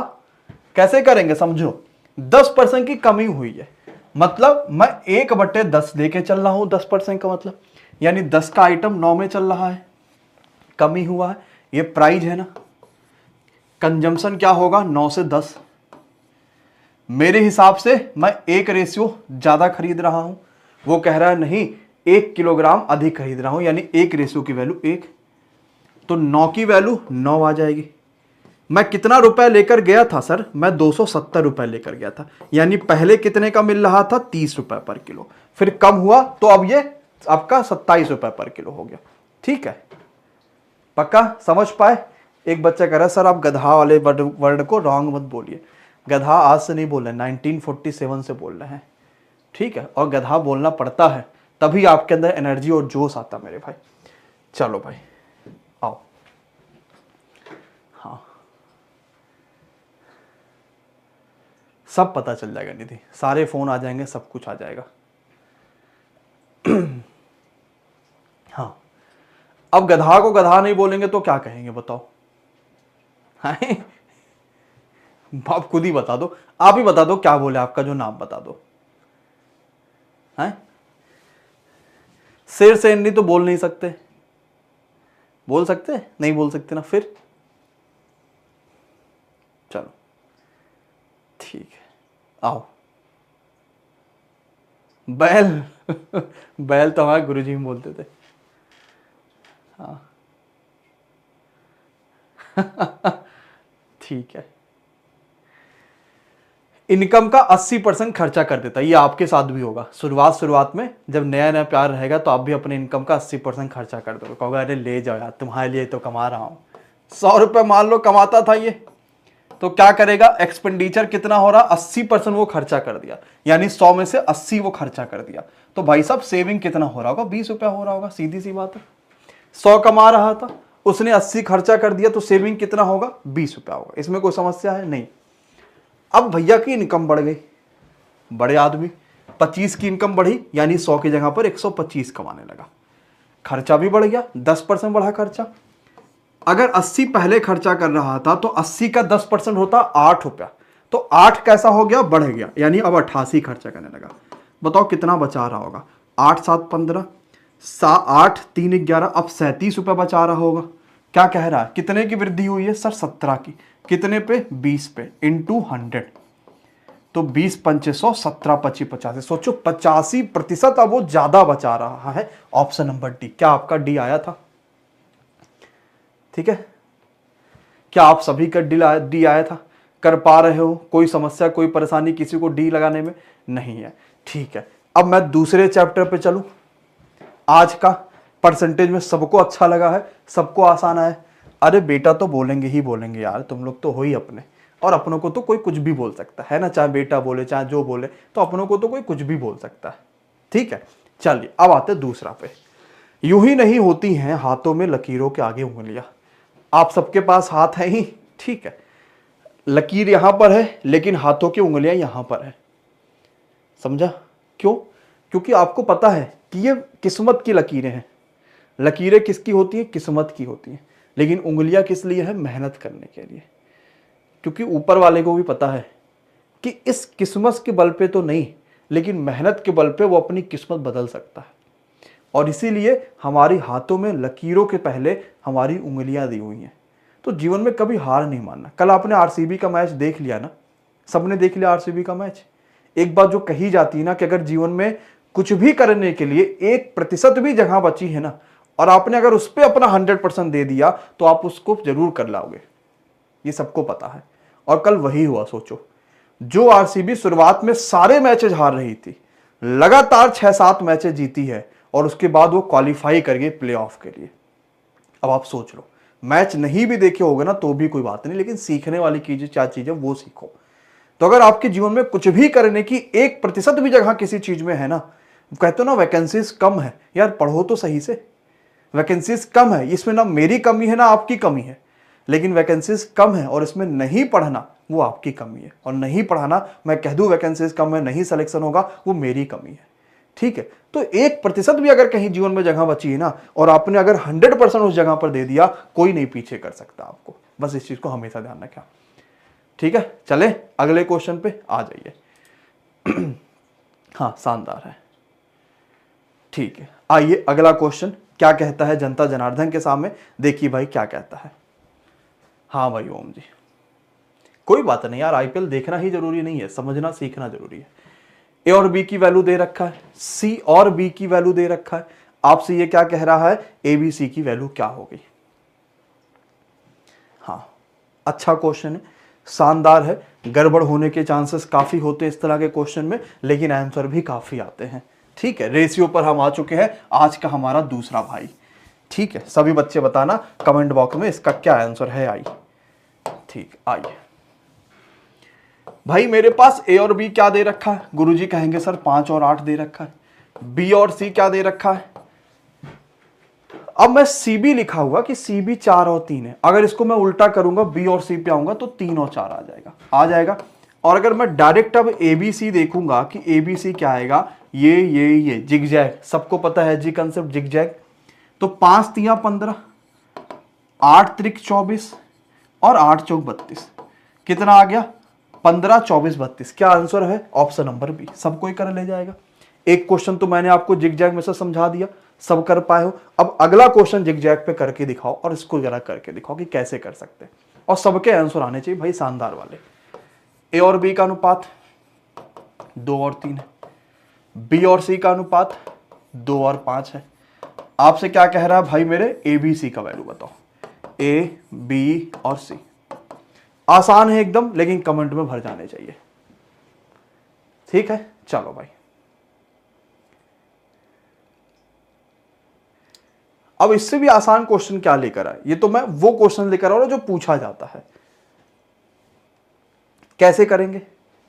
Speaker 4: कैसे करेंगे? समझो, 10% की कमी हुई है, मतलब मैं 1/10 लेके चल रहा हूं। 10% का मतलब यानी 10 का आइटम 9 में चल रहा है, कमी हुआ है। ये प्राइस है ना, कंजम्पशन क्या होगा? 9 से 10। मेरे हिसाब से मैं 1 रेशियो ज्यादा खरीद रहा हूं, वो कह रहा है नहीं 1 किलोग्राम अधिक खरीद रहा हूं, यानी 1 रेशियो की वैल्यू 1, तो 9 की वैल्यू 9 आ जाएगी। मैं कितना रुपए लेकर गया था सर? मैं 270 रुपए लेकर गया था, यानी पहले कितने का मिल रहा था? 30 रुपए पर किलो, फिर कम हुआ तो अब ये आपका 27 रुपए पर किलो हो गया। ठीक है, पक्का समझ पाए? एक बच्चा कह रहा है सर आप गधा वाले वर्ड को रॉन्ग मत बोलिए। गधा आज से नहीं बोल रहे, 1947 से बोल रहे हैं। ठीक है, और गधा बोलना पड़ता है, तभी आपके अंदर एनर्जी और जोश आता मेरे भाई। चलो भाई आओ। हाँ, सब पता चल जाएगा निधि, सारे फोन आ जाएंगे, सब कुछ आ जाएगा। हाँ, अब गधा को गधा नहीं बोलेंगे तो क्या कहेंगे बताओ? आप खुद ही बता दो, आप ही बता दो क्या बोले, आपका जो नाम बता दो। हैं? शेर से नहीं तो बोल नहीं सकते? बोल सकते? नहीं बोल सकते ना, फिर चलो ठीक है, आओ। बैल बैल तो हमारे गुरुजी में बोलते थे। हाँ ठीक है, इनकम का 80% खर्चा कर देता है। ये आपके साथ भी होगा। शुरुआत में जब नया नया प्यार रहेगा तो आप भी अपने इनकम का 80% खर्चा कर दोगे। कहोगे अरे ले जाओ यार, तुम्हारे लिए तो कमा रहा हूं। 100 रुपए मान लो कमाता था ये, तो क्या करेगा? एक्सपेंडिचर कितना हो रहा? 80% वो खर्चा कर दिया, यानी 100 में से 80 वो खर्चा कर दिया। तो भाई साहब सेविंग कितना हो रहा होगा? 20 रुपया हो रहा होगा। सीधी सी बात है, 100 कमा रहा था, उसने 80 खर्चा कर दिया, तो सेविंग कितना होगा? 20 रुपया होगा। इसमें कोई समस्या है? नहीं। अब भैया की इनकम बढ़ गई, बड़े आदमी 25 की इनकम बढ़ी, यानी 100 की जगह पर 125 कमाने लगा। खर्चा भी बढ़ गया, 10% बढ़ा खर्चा। अगर 80 पहले खर्चा कर रहा था तो 80 का 10% होता 8 रुपया, तो 8 कैसा हो गया? बढ़ गया, यानी अब 88 खर्चा करने लगा। बताओ कितना बचा रहा होगा? 8 7 15, 8 3 11, अब 37 रुपये बचा रहा होगा। क्या कह रहा है? कितने की वृद्धि हुई है सर? 17 की। कितने पे? 20 पे, इंटू 100, तो 20 5 100, 17 25 85। सोचो 85% अब वो ज्यादा बचा रहा है। Option number D. क्या आपका डी आया था? ठीक है, क्या आप सभी का डी आया था? कर पा रहे हो? कोई समस्या, कोई परेशानी किसी को डी लगाने में नहीं है? ठीक है, अब मैं दूसरे चैप्टर पे चलूं। आज का परसेंटेज में सबको अच्छा लगा है, सबको आसान है। अरे बेटा तो बोलेंगे ही बोलेंगे यार, तुम लोग तो हो ही अपने, और अपनों को तो कोई कुछ भी बोल सकता है ना, चाहे बेटा बोले चाहे जो बोले, तो अपनों को तो कोई कुछ भी बोल सकता है। ठीक है, चलिए अब आते दूसरा पे। यूं ही नहीं होती हैं हाथों में लकीरों के आगे उंगलियां। आप सबके पास हाथ है ही, ठीक है, लकीर यहां पर है लेकिन हाथों की उंगलियां यहां पर है। समझा? क्यों? क्योंकि आपको पता है कि ये किस्मत की लकीरें हैं। लकीरें किसकी होती हैं? किस्मत की होती हैं। लेकिन उंगलियां किस लिए है? मेहनत करने के लिए। क्योंकि ऊपर वाले को भी पता है कि इस किस्मत के बल पे तो नहीं, लेकिन मेहनत के बल पे वो अपनी किस्मत बदल सकता है। और इसीलिए हमारी हाथों में लकीरों के पहले हमारी उंगलियां दी हुई हैं। तो जीवन में कभी हार नहीं मानना। कल आपने आरसीबी का मैच देख लिया ना, सबने देख लिया आरसीबी का मैच। एक बात जो कही जाती है ना कि अगर जीवन में कुछ भी करने के लिए 1% भी जगह बची है ना, और आपने अगर उस पर अपना 100% दे दिया तो आप उसको जरूर कर लाओगे, ये सबको पता है। और कल वही हुआ। सोचो, जो आरसीबी शुरुआत में सारे मैचेस हार रही थी, लगातार 6-7 मैचेस जीती है और उसके बाद वो क्वालिफाई कर गई प्लेऑफ के लिए। अब आप सोच लो, मैच नहीं भी देखे होगे ना तो भी कोई बात नहीं, लेकिन सीखने वाली क्या चीज है वो सीखो। तो अगर आपके जीवन में कुछ भी करने की 1% भी जगह किसी चीज में है ना, कहते हो ना वैकेंसीज कम है, यार पढ़ो तो सही से। वैकेंसीज कम है, इसमें ना मेरी कमी है ना आपकी कमी है, लेकिन वैकेंसीज कम है और इसमें नहीं पढ़ना वो आपकी कमी है। और नहीं पढ़ाना, मैं कह दूं वैकेंसीज कम है, नहीं सिलेक्शन होगा, वो मेरी कमी है। ठीक है, तो 1% भी अगर कहीं जीवन में जगह बची है ना, और आपने अगर 100% उस जगह पर दे दिया, कोई नहीं पीछे कर सकता आपको। बस इस चीज को हमेशा ध्यान रखें। ठीक है, चले अगले क्वेश्चन पे आ जाइए। हाँ, शानदार है। ठीक है, आइए अगला क्वेश्चन क्या कहता है जनता जनार्दन के सामने, देखिए भाई क्या कहता है। हाँ भाई ओम जी, कोई बात नहीं यार, आईपीएल देखना ही जरूरी नहीं है, समझना सीखना जरूरी है। ए और बी की वैल्यू दे रखा है, सी और बी की वैल्यू दे रखा है। आपसे ये क्या कह रहा है, ए बी सी की वैल्यू क्या होगी। हाँ, अच्छा क्वेश्चन है, शानदार है। गड़बड़ होने के चांसेस काफी होते हैं इस तरह के क्वेश्चन में, लेकिन आंसर भी काफी आते हैं। ठीक है, रेशियो पर हम आ चुके हैं, आज का हमारा दूसरा भाई। ठीक है, सभी बच्चे बताना कमेंट बॉक्स में इसका क्या आंसर है। आई ठीक, आइए भाई, मेरे पास ए और बी क्या दे रखा है, गुरुजी कहेंगे सर 5 और 8 दे रखा है। बी और सी क्या दे रखा है, अब मैं सी बी लिखा हुआ कि सी बी 4 और 3 है। अगर इसको मैं उल्टा करूंगा, बी और सी पे आऊंगा तो 3 और 4 आ जाएगा। और अगर मैं डायरेक्ट अब ए बी सी देखूंगा कि ए बी सी क्या आएगा, ये जिगजैग, सबको पता है जी कंसेप्ट जिगजैग। तो 5 3 15, 8 3 24 और 8 4 32, कितना आ गया 15 24 32। क्या आंसर है, ऑप्शन नंबर बी, सब कोई कर ले जाएगा। एक क्वेश्चन तो मैंने आपको जिगजैग में से समझा दिया, सब कर पाए हो। अब अगला क्वेश्चन जिगजैग पे करके दिखाओ और इसको जरा करके दिखाओ कि कैसे कर सकते हैं, और सबके आंसर आने चाहिए भाई शानदार वाले। ए और बी का अनुपात 2 और 3 है, बी और सी का अनुपात 2 और 5 है। आपसे क्या कह रहा है भाई, मेरे ए बी सी का वैल्यू बताओ, ए बी और सी। आसान है एकदम, लेकिन कमेंट में भर जाने चाहिए। ठीक है, चलो भाई, अब इससे भी आसान क्वेश्चन क्या लेकर आए, ये तो मैं वो क्वेश्चन लेकर आ रहा हूं जो पूछा जाता है। कैसे करेंगे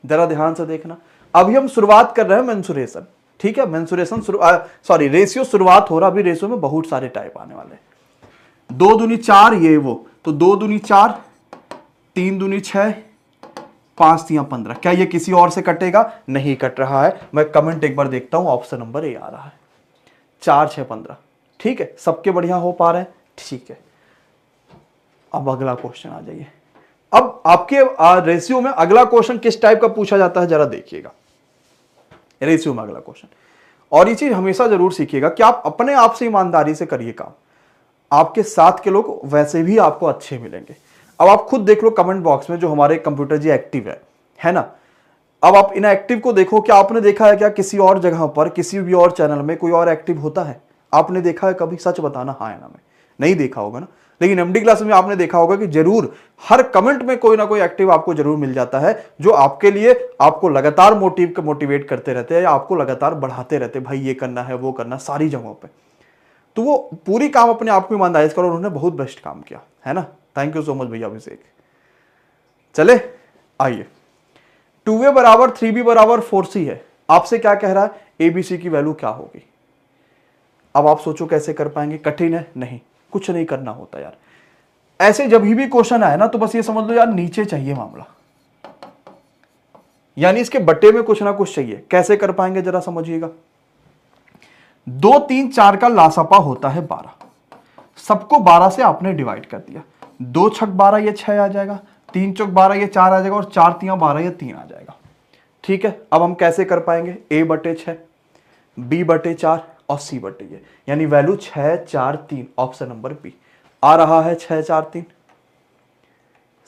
Speaker 4: जरा ध्यान से देखना। अभी हम शुरुआत कर रहे हैं मेंसुरेशन। ठीक है, मेंसुरेशन रेशियो शुरुआत हो रहा, अभी रेशियो में बहुत सारे टाइप आने वाले। 2 दूनी 4 ये वो, तो 2 दूनी 4, 3 दूनी 6, 5 3 15। क्या ये किसी और से कटेगा, नहीं कट रहा है। मैं कमेंट एक बार देखता हूं, ऑप्शन नंबर ए आ रहा है, 4 6 15। ठीक है, सबके बढ़िया हो पा रहे हैं। ठीक है, अब अगला क्वेश्चन आ जाइए। अब आपके रेशियो में अगला क्वेश्चन किस टाइप का पूछा जाता है जरा देखिएगा, रेशियो में अगला क्वेश्चन। और ये चीज हमेशा जरूर सीखिएगा कि आप अपने आप से ईमानदारी से करिए काम, आपके साथ के लोग वैसे भी आपको अच्छे मिलेंगे। अब आप खुद देख लो कमेंट बॉक्स में जो हमारे कंप्यूटर जी एक्टिव है ना। अब आप इनएक्टिव को देखो, क्या आपने देखा है क्या किसी और जगह पर, किसी भी और चैनल में कोई और एक्टिव होता है, आपने देखा है कभी, सच बताना हाँ या ना में। नहीं देखा होगा ना, लेकिन एमडी क्लास में आपने देखा होगा कि जरूर हर कमेंट में कोई ना कोई एक्टिव आपको जरूर मिल जाता है, जो आपके लिए आपको लगातार मोटिवेट करते रहते हैं, या आपको लगातार बढ़ाते रहते हैं, भाई ये करना है वो करना, सारी जगहों पे। तो वो पूरी काम अपने आप को ईमानदारी से करो, उन्होंने बहुत बेस्ट काम किया है ना। थैंक यू सो मच भैया अभिषेक। चले आइए, 2a बराबर 3b बराबर 4c है। आपसे क्या कह रहा है, एबीसी की वैल्यू क्या होगी। अब आप सोचो कैसे कर पाएंगे, कठिन है, नहीं कुछ नहीं करना होता यार। ऐसे जब भी क्वेश्चन आए ना तो बस ये समझ लो यार नीचे चाहिए मामला, यानी इसके बट्टे में कुछ ना कुछ चाहिए। कैसे कर पाएंगे जरा समझिएगा। 2 3 4 का लासापा होता है 12, सबको 12 से आपने डिवाइड कर दिया। 2 छक 12 ये 6 आ जाएगा, 3 चौक 12 ये 4 आ जाएगा, और 4 3 12 ये 3 आ जाएगा। ठीक है, अब हम कैसे कर पाएंगे, a/6 b/4 और सी बटे ये, यानी वैल्यू 6 4 3, ऑप्शन नंबर बी आ रहा है 6 4 3।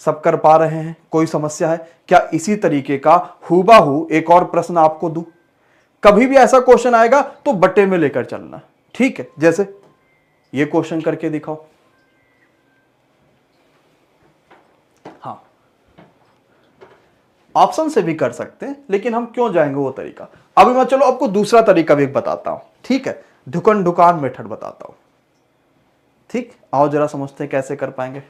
Speaker 4: सब कर पा रहे हैं? कोई समस्या है क्या? इसी तरीके का हूबहू एक और प्रश्न आपको दूं, कभी भी ऐसा क्वेश्चन आएगा तो बटे में लेकर चलना, ठीक है? जैसे ये क्वेश्चन करके दिखाओ। हाँ, ऑप्शन से भी कर सकते हैं, लेकिन हम क्यों जाएंगे वो तरीका। अभी मैं चलो आपको दूसरा तरीका भी बताता हूं, ठीक है? ढुकन ढुकान मेथड बताता हूं, ठीक? आओ जरा समझते हैं कैसे कर पाएंगे।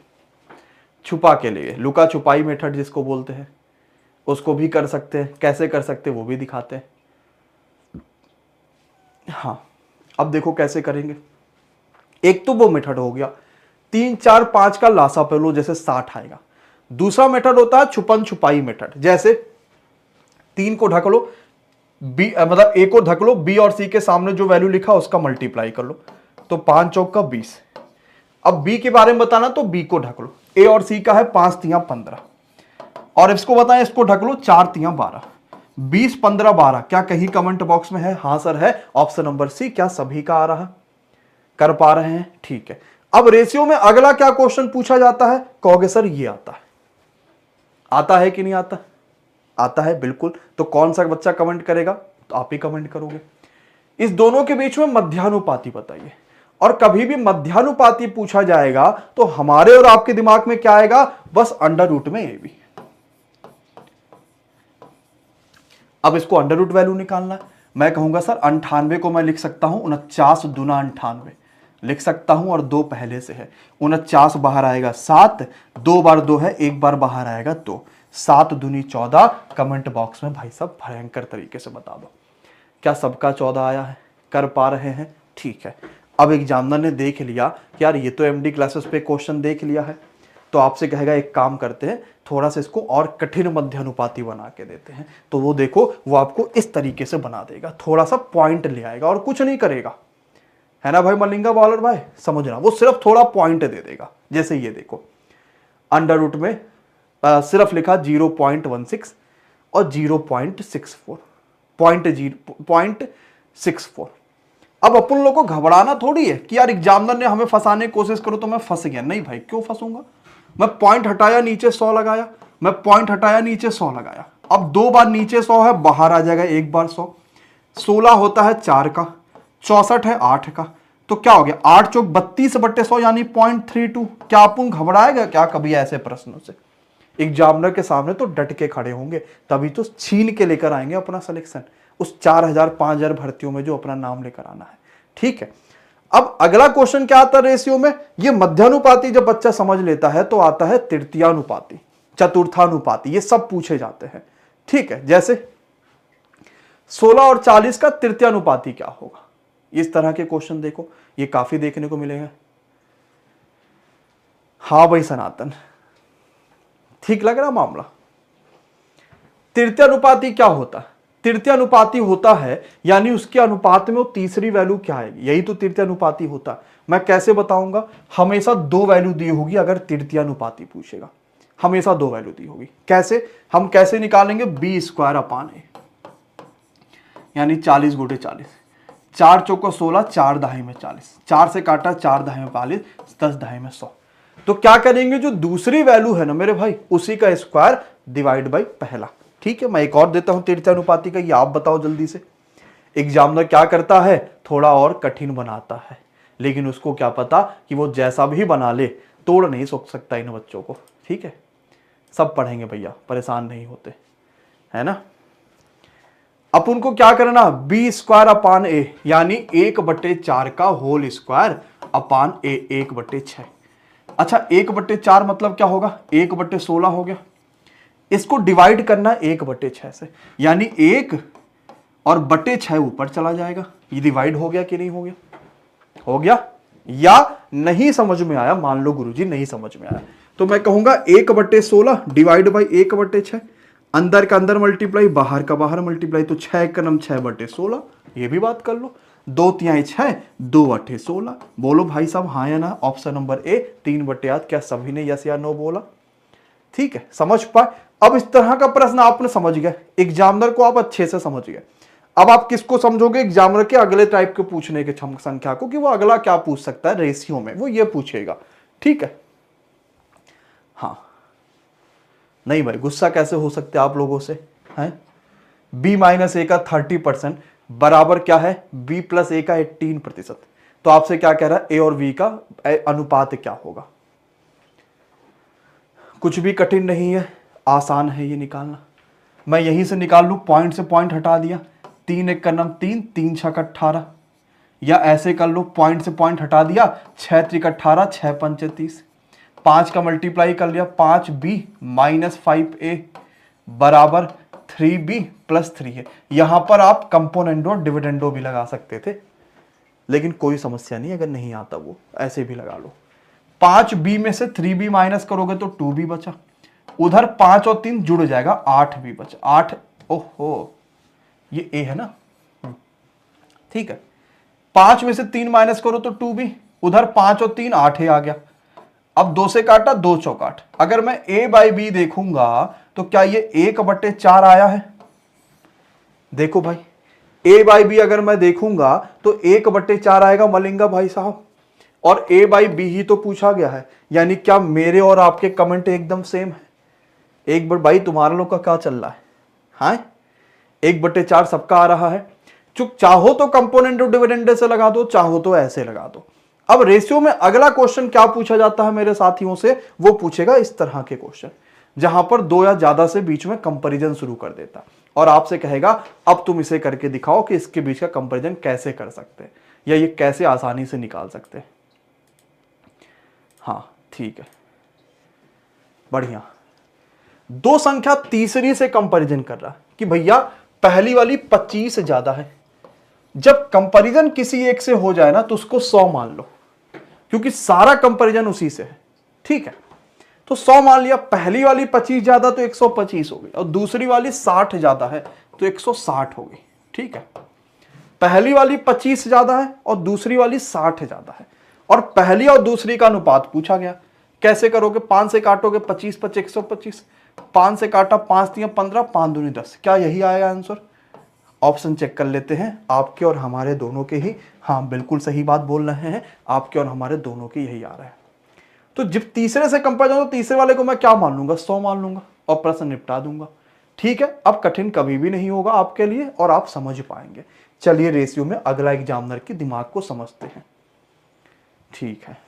Speaker 4: छुपा के लिए लुका छुपाई मेथड जिसको बोलते हैं, उसको भी कर सकते हैं। कैसे कर सकते हैं वो भी दिखाते हैं। हाँ, अब देखो कैसे करेंगे। एक तो वो मेथड हो गया 3 4 5 का लासा पे लो, जैसे 60 आएगा। दूसरा मेथड होता है छुपन छुपाई मेथड, जैसे 3 को ढक लो, बी मतलब ए को ढक लो, बी और सी के सामने जो वैल्यू लिखा उसका मल्टीप्लाई कर लो, तो 5 चौक का 20। अब बी के बारे में बताना तो बी को ढक लो, ए और सी का है 5 तियां 15, और इसको बताएं, इसको ढक लो 4 तियां 12, 20 15 12। क्या कहीं कमेंट बॉक्स में है? हाँ सर है, ऑप्शन नंबर सी। क्या सभी का आ रहा? कर पा रहे हैं? ठीक है। अब रेशियो में अगला क्या क्वेश्चन पूछा जाता है? कहोगे सर ये आता है। आता है कि नहीं आता? आता है बिल्कुल। तो कौन सा बच्चा कमेंट करेगा? तो आप ही कमेंट करोगे। इस दोनों के बीच में मध्यानुपाती बताइए। और कभी भी मध्यानुपाती पूछा जाएगा तो हमारे और आपके दिमाग में क्या आएगा? बस अंडर रूट में ए बी। अब इसको अंडर रूट वैल्यू निकालना है। मैं कहूंगा सर 98 को मैं लिख सकता हूं 49 दूना 98 लिख सकता हूं, और 2 पहले से है। 49 बाहर आएगा 7, 2 बार 2 है, 1 बार बाहर आएगा 2, 7 दूनी 14। कमेंट बॉक्स में भाई साहब भयंकर तरीके से बता दो, क्या सबका 14 आया है? कर पा रहे हैं? ठीक है। अब एग्जामिनर ने देख लिया कि यार ये तो एमडी क्लासेस पे क्वेश्चन देख लिया है, तो आपसे कहेगा एक काम करते हैं, थोड़ा सा इसको और कठिन मध्यानुपाती बना के देते हैं। तो वो देखो, वो आपको इस तरीके से बना देगा, थोड़ा सा पॉइंट ले आएगा और कुछ नहीं करेगा, है ना भाई मलिंगा बॉलर भाई? समझना, वो सिर्फ थोड़ा पॉइंट दे देगा। जैसे ये देखो, अंडर रूट में सिर्फ लिखा 0.16 और 0.64, 0.64। अब अपन लोग को घबराना थोड़ी है कि यार एग्जामिनर ने हमें फंसाने की कोशिश करो तो मैं फंस गया। नहीं भाई, क्यों फंसूंगा? मैं पॉइंट हटाया नीचे 100 लगाया, मैं पॉइंट हटाया नीचे 100 लगाया। अब 2 बार नीचे 100 है, बाहर आ जाएगा 1 बार 100। 16 होता है 4 का, 64 है 8 का, तो क्या हो गया? 8 चौक 32/100 यानी 0.32। क्या अपन घबराएगा क्या कभी ऐसे प्रश्नों से? एग्जामिनर के सामने तो डट के खड़े होंगे, तभी तो छीन के लेकर आएंगे अपना सिलेक्शन उस 4000 5000 भर्तियों में जो अपना नाम लेकर आना है। ठीक है। अब अगला क्वेश्चन क्या आता है रेशियो में? ये मध्यानुपाती जब बच्चा समझ लेता है तो आता है तृतीयानुपाती, चतुर्थानुपाती, ये सब पूछे जाते हैं। ठीक है। जैसे 16 और 40 का तृतीयानुपाती क्या होगा? इस तरह के क्वेश्चन देखो, ये काफी देखने को मिलेगा। हाँ भाई सनातन, ठीक लग रहा मामला? तृतीयानुपाती क्या होता है? तृतीयानुपाती होता है यानी उसके अनुपात में वो तीसरी वैल्यू क्या आएगी, यही तो तृतीयानुपाती होता है। मैं कैसे बताऊंगा? हमेशा 2 वैल्यू दी होगी अगर तृतीयानुपाती पूछेगा, हमेशा 2 वैल्यू दी होगी। कैसे? हम कैसे निकालेंगे? b²/a यानी 40 × 40, 4 चौको 16, 4 दहाई में 40, 4 से काटा 4 दहाई में 42, 10 दहाई में 100। तो क्या करेंगे? जो दूसरी वैल्यू है ना मेरे भाई, उसी का स्क्वायर डिवाइड बाई पहला। ठीक है। मैं एक और देता हूं तृतीयानुपाती का, ये आप बताओ जल्दी से। एग्जामिनर क्या करता है? थोड़ा और कठिन बनाता है, लेकिन उसको क्या पता कि वो जैसा भी बना ले तोड़ नहीं सकता इन बच्चों को। ठीक है। सब पढ़ेंगे भैया, परेशान नहीं होते, है ना। अब उनको क्या करना? b²/a यानी 1/4 का होल स्क्वायर अपान a, 1/6। अच्छा, 1/4 मतलब क्या होगा? 1/16 हो गया। इसको डिवाइड करना 1/6 से, यानी 1 और बटे 6 ऊपर चला जाएगा। ये डिवाइड हो गया कि नहीं हो गया? हो गया या नहीं? समझ में आया? मान लो गुरुजी नहीं समझ में आया तो मैं कहूंगा 1/16 डिवाइड बाई 1/6, अंदर का अंदर मल्टीप्लाई, बाहर का बाहर मल्टीप्लाई, तो 6 का नम 6/16। ये भी बात कर लो, 2 तिहाई 6, 2/16। बोलो भाई साहब हाँ या ना? Option number A 3/8। क्या सभी ने यस या नो बोला? ठीक है, समझ पाए? अब इस तरह का प्रश्न आपने समझ गए, एग्जामिनर को आप अच्छे से समझ गए। अब आप किसको समझोगे, एग्जामिनर के अगले टाइप के पूछने के संख्या को, कि वो अगला क्या पूछ सकता है रेशियो में, वो ये पूछेगा। ठीक है, हाँ नहीं भाई गुस्सा कैसे हो सकते आप लोगों से हैं। b माइनस ए का 30% बराबर क्या है b प्लस ए का 18%। तो आपसे क्या कह रहा है, a और v का अनुपात क्या होगा। कुछ भी कठिन नहीं है, आसान है ये निकालना। मैं यहीं से निकाल लूं, पॉइंट से पॉइंट हटा दिया, 3 एक का नम 3, 3 छक 18, या ऐसे कर लो, पॉइंट से पॉइंट हटा दिया, 6 त्रिक 18, 6 पंच 30, 5 का मल्टीप्लाई कर लिया, 5b माइनस 5a बराबर 3b प्लस 3 है। यहां पर आप कंपोनेंडो डिविडेंडो भी लगा सकते थे, लेकिन कोई समस्या नहीं, अगर नहीं आता वो ऐसे भी लगा लो। 5b में से 3b माइनस करोगे तो 2b बचा, उधर 5 और 3 जुड़ जाएगा, 8b बचा। 8, ओहो ये a है ना, ठीक है। 5 में से 3 माइनस करो तो 2b, उधर 5 और 3 8 आ गया। अब 2 से काटा, 2 चौक 8। अगर मैं a बाई बी देखूंगा तो क्या ये 1/4 आया है। देखो भाई a बाई बी अगर मैं देखूंगा तो 1/4 आएगा मलिंगा भाई साहब, और a बाई बी ही तो पूछा गया है। यानी क्या मेरे और आपके कमेंट एकदम सेम है। एक बार भाई तुम्हारा लोग का क्या चल रहा है, हाँ 1/4 सबका आ रहा है। चुप, चाहो तो कंपोनेंट और डिविडेंड से लगा दो, चाहो तो ऐसे लगा दो। अब रेशियो में अगला क्वेश्चन क्या पूछा जाता है मेरे साथियों से, वो पूछेगा इस तरह के क्वेश्चन, जहां पर 2 या ज्यादा से बीच में कंपैरिजन शुरू कर देता और आपसे कहेगा अब तुम इसे करके दिखाओ कि इसके बीच का कंपैरिजन कैसे कर सकते हैं, या ये कैसे आसानी से निकाल सकते हैं। हाँ ठीक है, बढ़िया। 2 संख्या तीसरी से कंपैरिजन कर रहा है कि भैया पहली वाली 25 से ज्यादा है। जब कंपैरिजन किसी एक से हो जाए ना तो उसको 100 मान लो, क्योंकि सारा कंपैरिजन उसी से है। ठीक है, तो 100 मान लिया। पहली वाली 25 ज्यादा तो 125 हो गई, और दूसरी वाली 60 ज्यादा है तो 160 हो गई। ठीक है, पहली वाली 25 ज्यादा है और दूसरी वाली 60 ज्यादा है, और पहली और दूसरी का अनुपात पूछा गया। कैसे करोगे, 5 से काटोगे, 25 5 125, 5 से काटा, 5 3 15, 5 दूनी 10। क्या यही आएगा आंसर। ऑप्शन चेक कर लेते हैं, आपके और हमारे दोनों के ही। हाँ बिल्कुल सही बात बोल रहे हैं, आपके और हमारे दोनों के यही आ रहा है। तो जब तीसरे से कंपेयर तो तीसरे वाले को मैं क्या मान लूंगा, 100 मान लूंगा और प्रश्न निपटा दूंगा। ठीक है, अब कठिन कभी भी नहीं होगा आपके लिए और आप समझ पाएंगे। चलिए रेशियो में अगला एग्जामिनर के दिमाग को समझते हैं। ठीक है,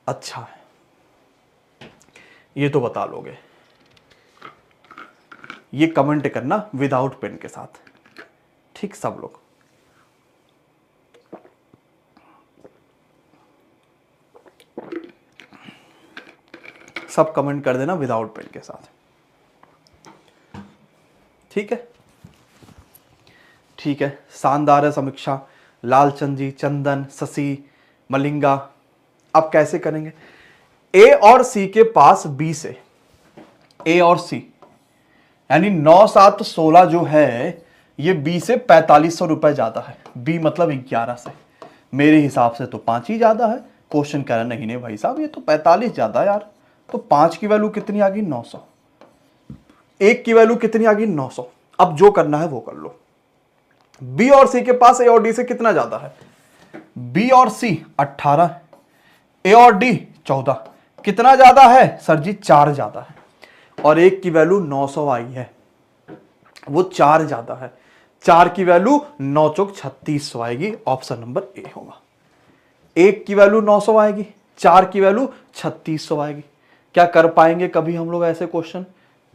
Speaker 4: अच्छा है, ये तो बता लोगे। ये कमेंट करना विदाउट पेन के साथ, ठीक सब लोग। सब कमेंट कर देना विदाउट पेन के साथ, ठीक है। ठीक है, शानदार है समीक्षा। लालचंद जी, चंदन, शशि, मलिंगा। अब कैसे करेंगे, ए और सी के पास बी से, ए और सी यानी 9 7 16 जो है ये बी से 4500 रुपए ज्यादा है। बी मतलब 11 से, मेरे हिसाब से तो 5 ही ज्यादा है। क्वेश्चन कह रहा नहीं भाई साहब ये तो 45 ज्यादा यार। तो 5 की वैल्यू कितनी आ गई, 900। 1 की वैल्यू कितनी आ गई, 900। अब जो करना है वो कर लो। बी और सी के पास ए और डी से कितना ज्यादा है, बी और सी 18, ए और डी 14। कितना ज्यादा है सर जी, 4 ज्यादा है। और 1 की वैल्यू 900 आई है, वो 4 ज्यादा है। 4 की वैल्यू 9 चौक 3600 आएगी, ऑप्शन नंबर ए होगा। 1 की वैल्यू 900 आएगी, 4 की वैल्यू 3600 आएगी। क्या कर पाएंगे कभी हम लोग ऐसे क्वेश्चन।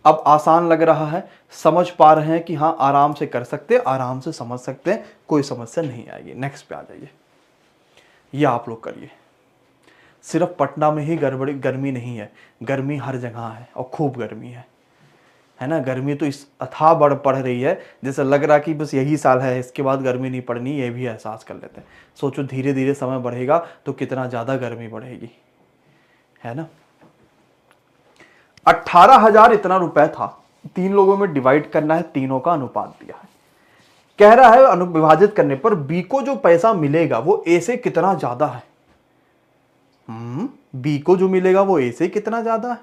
Speaker 4: अब आसान लग रहा है, समझ पा रहे हैं कि हाँ आराम से कर सकते, आराम से समझ सकते हैं, कोई समस्या नहीं आएगी। नेक्स्ट पे आ जाइए, ये आप लोग करिए। सिर्फ पटना में ही गर्मी नहीं है, गर्मी हर जगह है और खूब गर्मी है ना। गर्मी तो इस अथाह पड़ रही है, जैसे लग रहा कि बस यही साल है, इसके बाद गर्मी नहीं पड़नी, ये भी एहसास कर लेते हैं। सोचो धीरे धीरे समय बढ़ेगा तो कितना ज़्यादा गर्मी बढ़ेगी, है ना। 18,000 इतना रुपए था, 3 लोगों में डिवाइड करना है, तीनों का अनुपात दिया है। कह रहा है विभाजित करने पर बी को जो पैसा मिलेगा वो ए से कितना ज्यादा है। बी को जो मिलेगा वो ए से कितना ज्यादा है।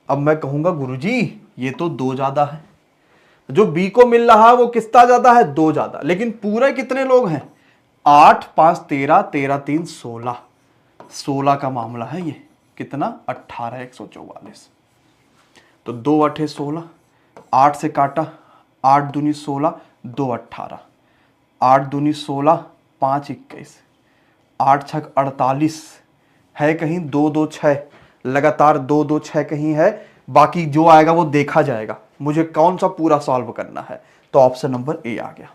Speaker 4: अब मैं कहूंगा गुरुजी ये तो 2 ज्यादा है। जो बी को मिल रहा है वो कितना ज्यादा है, 2 ज्यादा। लेकिन पूरे कितने लोग हैं, 8 5 13, 13 3 16, 16 का मामला है ये। कितना, 18 144। तो 2 8 16, 8 से काटा, 8 दूनी 16, 2 18, 8 दूनी 16, 5 21, 8 6 48 है कहीं, 2 2 6 लगातार 2 2 6 कहीं है। बाकी जो आएगा वो देखा जाएगा। मुझे कौन सा पूरा सॉल्व करना है, तो ऑप्शन नंबर ए आ गया।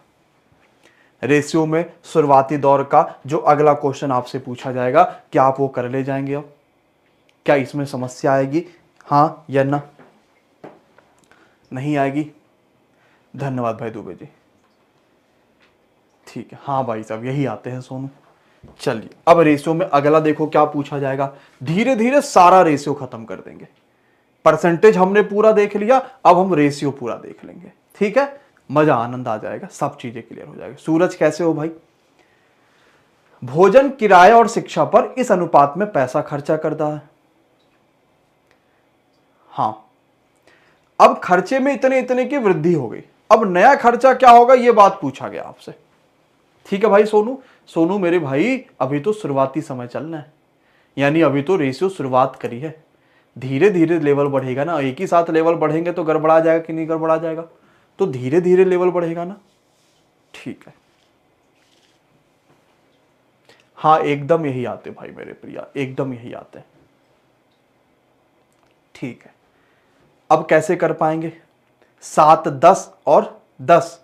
Speaker 4: रेशियो में शुरुआती दौर का जो अगला क्वेश्चन आपसे पूछा जाएगा, क्या आप वो कर ले जाएंगे? अब क्या इसमें समस्या आएगी, हाँ या ना? नहीं आएगी। धन्यवाद भाई दुबे जी। ठीक है, हाँ भाई साहब यही आते हैं सोनू। चलिए अब रेशियो में अगला देखो क्या पूछा जाएगा। धीरे धीरे सारा रेशियो खत्म कर देंगे। परसेंटेज हमने पूरा देख लिया, अब हम रेशियो पूरा देख लेंगे। ठीक है, मजा आनंद आ जाएगा, सब चीजें क्लियर हो जाएगी। सूरज कैसे हो भाई? भोजन, किराया और शिक्षा पर इस अनुपात में पैसा खर्चा करता है। हाँ, अब खर्चे में इतने इतने की वृद्धि हो गई। अब नया खर्चा क्या होगा, यह बात पूछा गया आपसे। ठीक है भाई सोनू, सोनू मेरे भाई अभी तो शुरुआती समय चलना है, यानी अभी तो रेशियो शुरुआत करी है। धीरे धीरे लेवल बढ़ेगा ना, एक ही साथ लेवल बढ़ेंगे तो गड़बड़ा जाएगा कि नहीं गड़बड़ा जाएगा? तो धीरे धीरे लेवल बढ़ेगा ना। ठीक है, हाँ एकदम यही आते भाई मेरे प्रिया, एकदम यही आते हैं। ठीक है, अब कैसे कर पाएंगे? 7 10 और 10।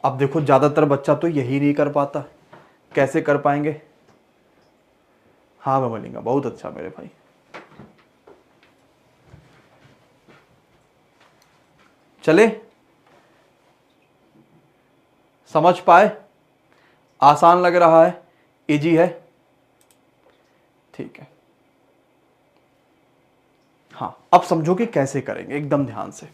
Speaker 4: अब देखो ज्यादातर बच्चा तो यही नहीं कर पाता, कैसे कर पाएंगे? हाँ मैं बोलेंगे, बहुत अच्छा मेरे भाई। चले, समझ पाए? आसान लग रहा है, इजी है? ठीक है, हाँ अब समझो कि कैसे करेंगे, एकदम ध्यान से।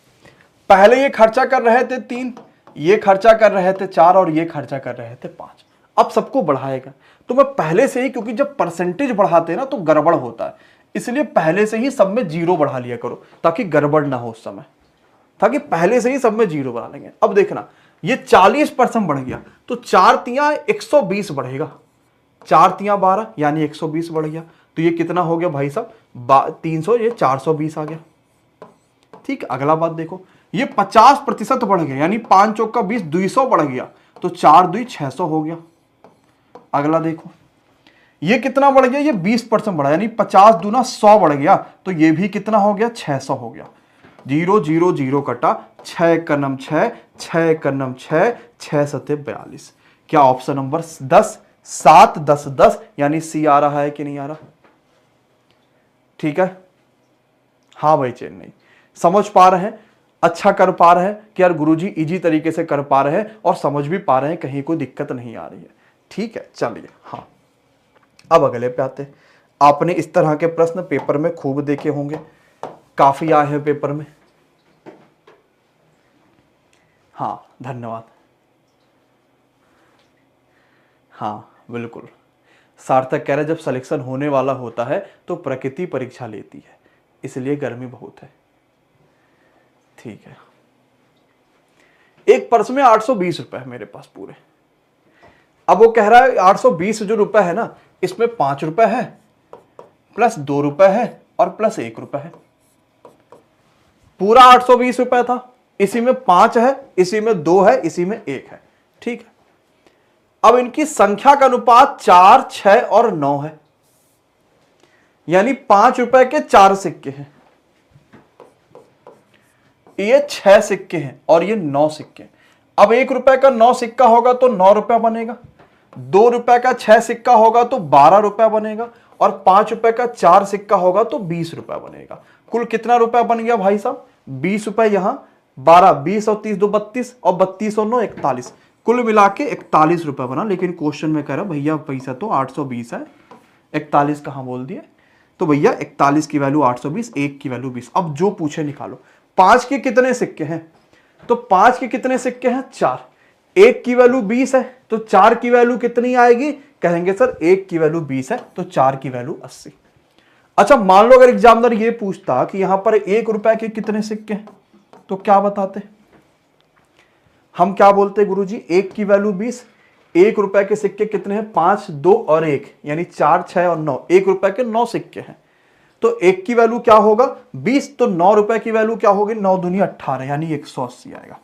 Speaker 4: पहले ये खर्चा कर रहे थे 3, ये खर्चा कर रहे थे 4 और ये खर्चा कर रहे थे 5। अब सबको बढ़ाएगा तो मैं पहले से ही, क्योंकि जब परसेंटेज बढ़ाते हैं ना तो गड़बड़ होता है, इसलिए पहले से ही सब में 0 बढ़ा लिया करो ताकि गड़बड़ ना हो उस समय, ताकि पहले से ही सब में 0 बढ़ा लेंगे। अब देखना, ये 40% बढ़ गया तो 4 तियां 120 बढ़ेगा, 4 तियां 12 यानी 120 बढ़ गया। तो ये कितना हो गया भाई साहब, 300, ये 420 आ गया। ठीक, अगला बात देखो, ये 50% बढ़ गया, यानी 5 चौक का 20, 200 बढ़ गया तो 4 2 600 हो गया। अगला देखो, ये कितना बढ़ गया, ये 20% बढ़ा, यानी 50 दूना 100 बढ़ गया तो ये भी कितना हो गया, 600 हो गया। 0 0 0 कटा, 6 कर्नम 6, 6 कर्नम 6, 6 सते 42। क्या ऑप्शन नंबर 10 7 10 10 यानी सी आ रहा है कि नहीं आ रहा? ठीक है, हाँ भाई चेन्नई, समझ पा रहे हैं, अच्छा कर पा रहे हैं कि यार गुरुजी इजी तरीके से कर पा रहे हैं और समझ भी पा रहे हैं, कहीं कोई दिक्कत नहीं आ रही है। ठीक है, चलिए हाँ अब अगले पे आते हैं। आपने इस तरह के प्रश्न पेपर में खूब देखे होंगे, काफी आए हैं पेपर में। हाँ धन्यवाद, हाँ बिल्कुल। सार्थक कह रहे जब सिलेक्शन होने वाला होता है तो प्रकृति परीक्षा लेती है, इसलिए गर्मी बहुत है। ठीक है, एक पर्स में 820 रुपए है मेरे पास पूरे। अब वो कह रहा है 820 जो रुपए है ना, इसमें 5 रुपए है प्लस 2 रुपए है और प्लस 1 रुपए है। पूरा 820 रुपए था, इसी में 5 है, इसी में 2 है, इसी में 1 है। ठीक है, अब इनकी संख्या का अनुपात 4 6 और 9 है, यानी 5 रुपए के 4 सिक्के हैं, ये 6 सिक्के हैं और ये 9 सिक्के। अब 1 रुपए का 9 सिक्का होगा तो 9 रुपया बनेगा, 2 रुपए का 6 सिक्का होगा तो 12 रुपया बनेगा और 5 रुपए का 4 सिक्का होगा तो 20 रुपया बनेगा। कुल कितना रुपया बन गया भाई साहब? 20 रुपए, यहां 12, 20 और 30 2 32 और 32 और 9 41, कुल मिला के 41 रुपया बना। लेकिन क्वेश्चन में कह रहा भैया पैसा तो 820 है, 41 कहां बोल दिए? तो भैया 41 की वैल्यू 820, 1 की वैल्यू 20। अब जो पूछे निकालो। 5 के कितने सिक्के हैं? तो 5 के कितने सिक्के हैं? 4। 1 की वैल्यू 20 है तो 4 की वैल्यू कितनी आएगी? कहेंगे सर 1 की वैल्यू 20 है तो 4 की वैल्यू 80। अच्छा मान लो अगर एग्जामिनर ये पूछता कि यहां पर 1 रुपए के कितने सिक्के हैं, तो क्या बताते? हम क्या बोलते हैं गुरुजी, 1 की वैल्यू 20, 1 रुपए के सिक्के कितने हैं, 5, 2 और 1, यानी 4, 6 और 9, 1 रुपए के 9 सिक्के हैं। तो 1 की वैल्यू क्या होगा 20, तो 9 रुपए की वैल्यू क्या होगी, 9 दूनी 18, यानी 180 आएगा।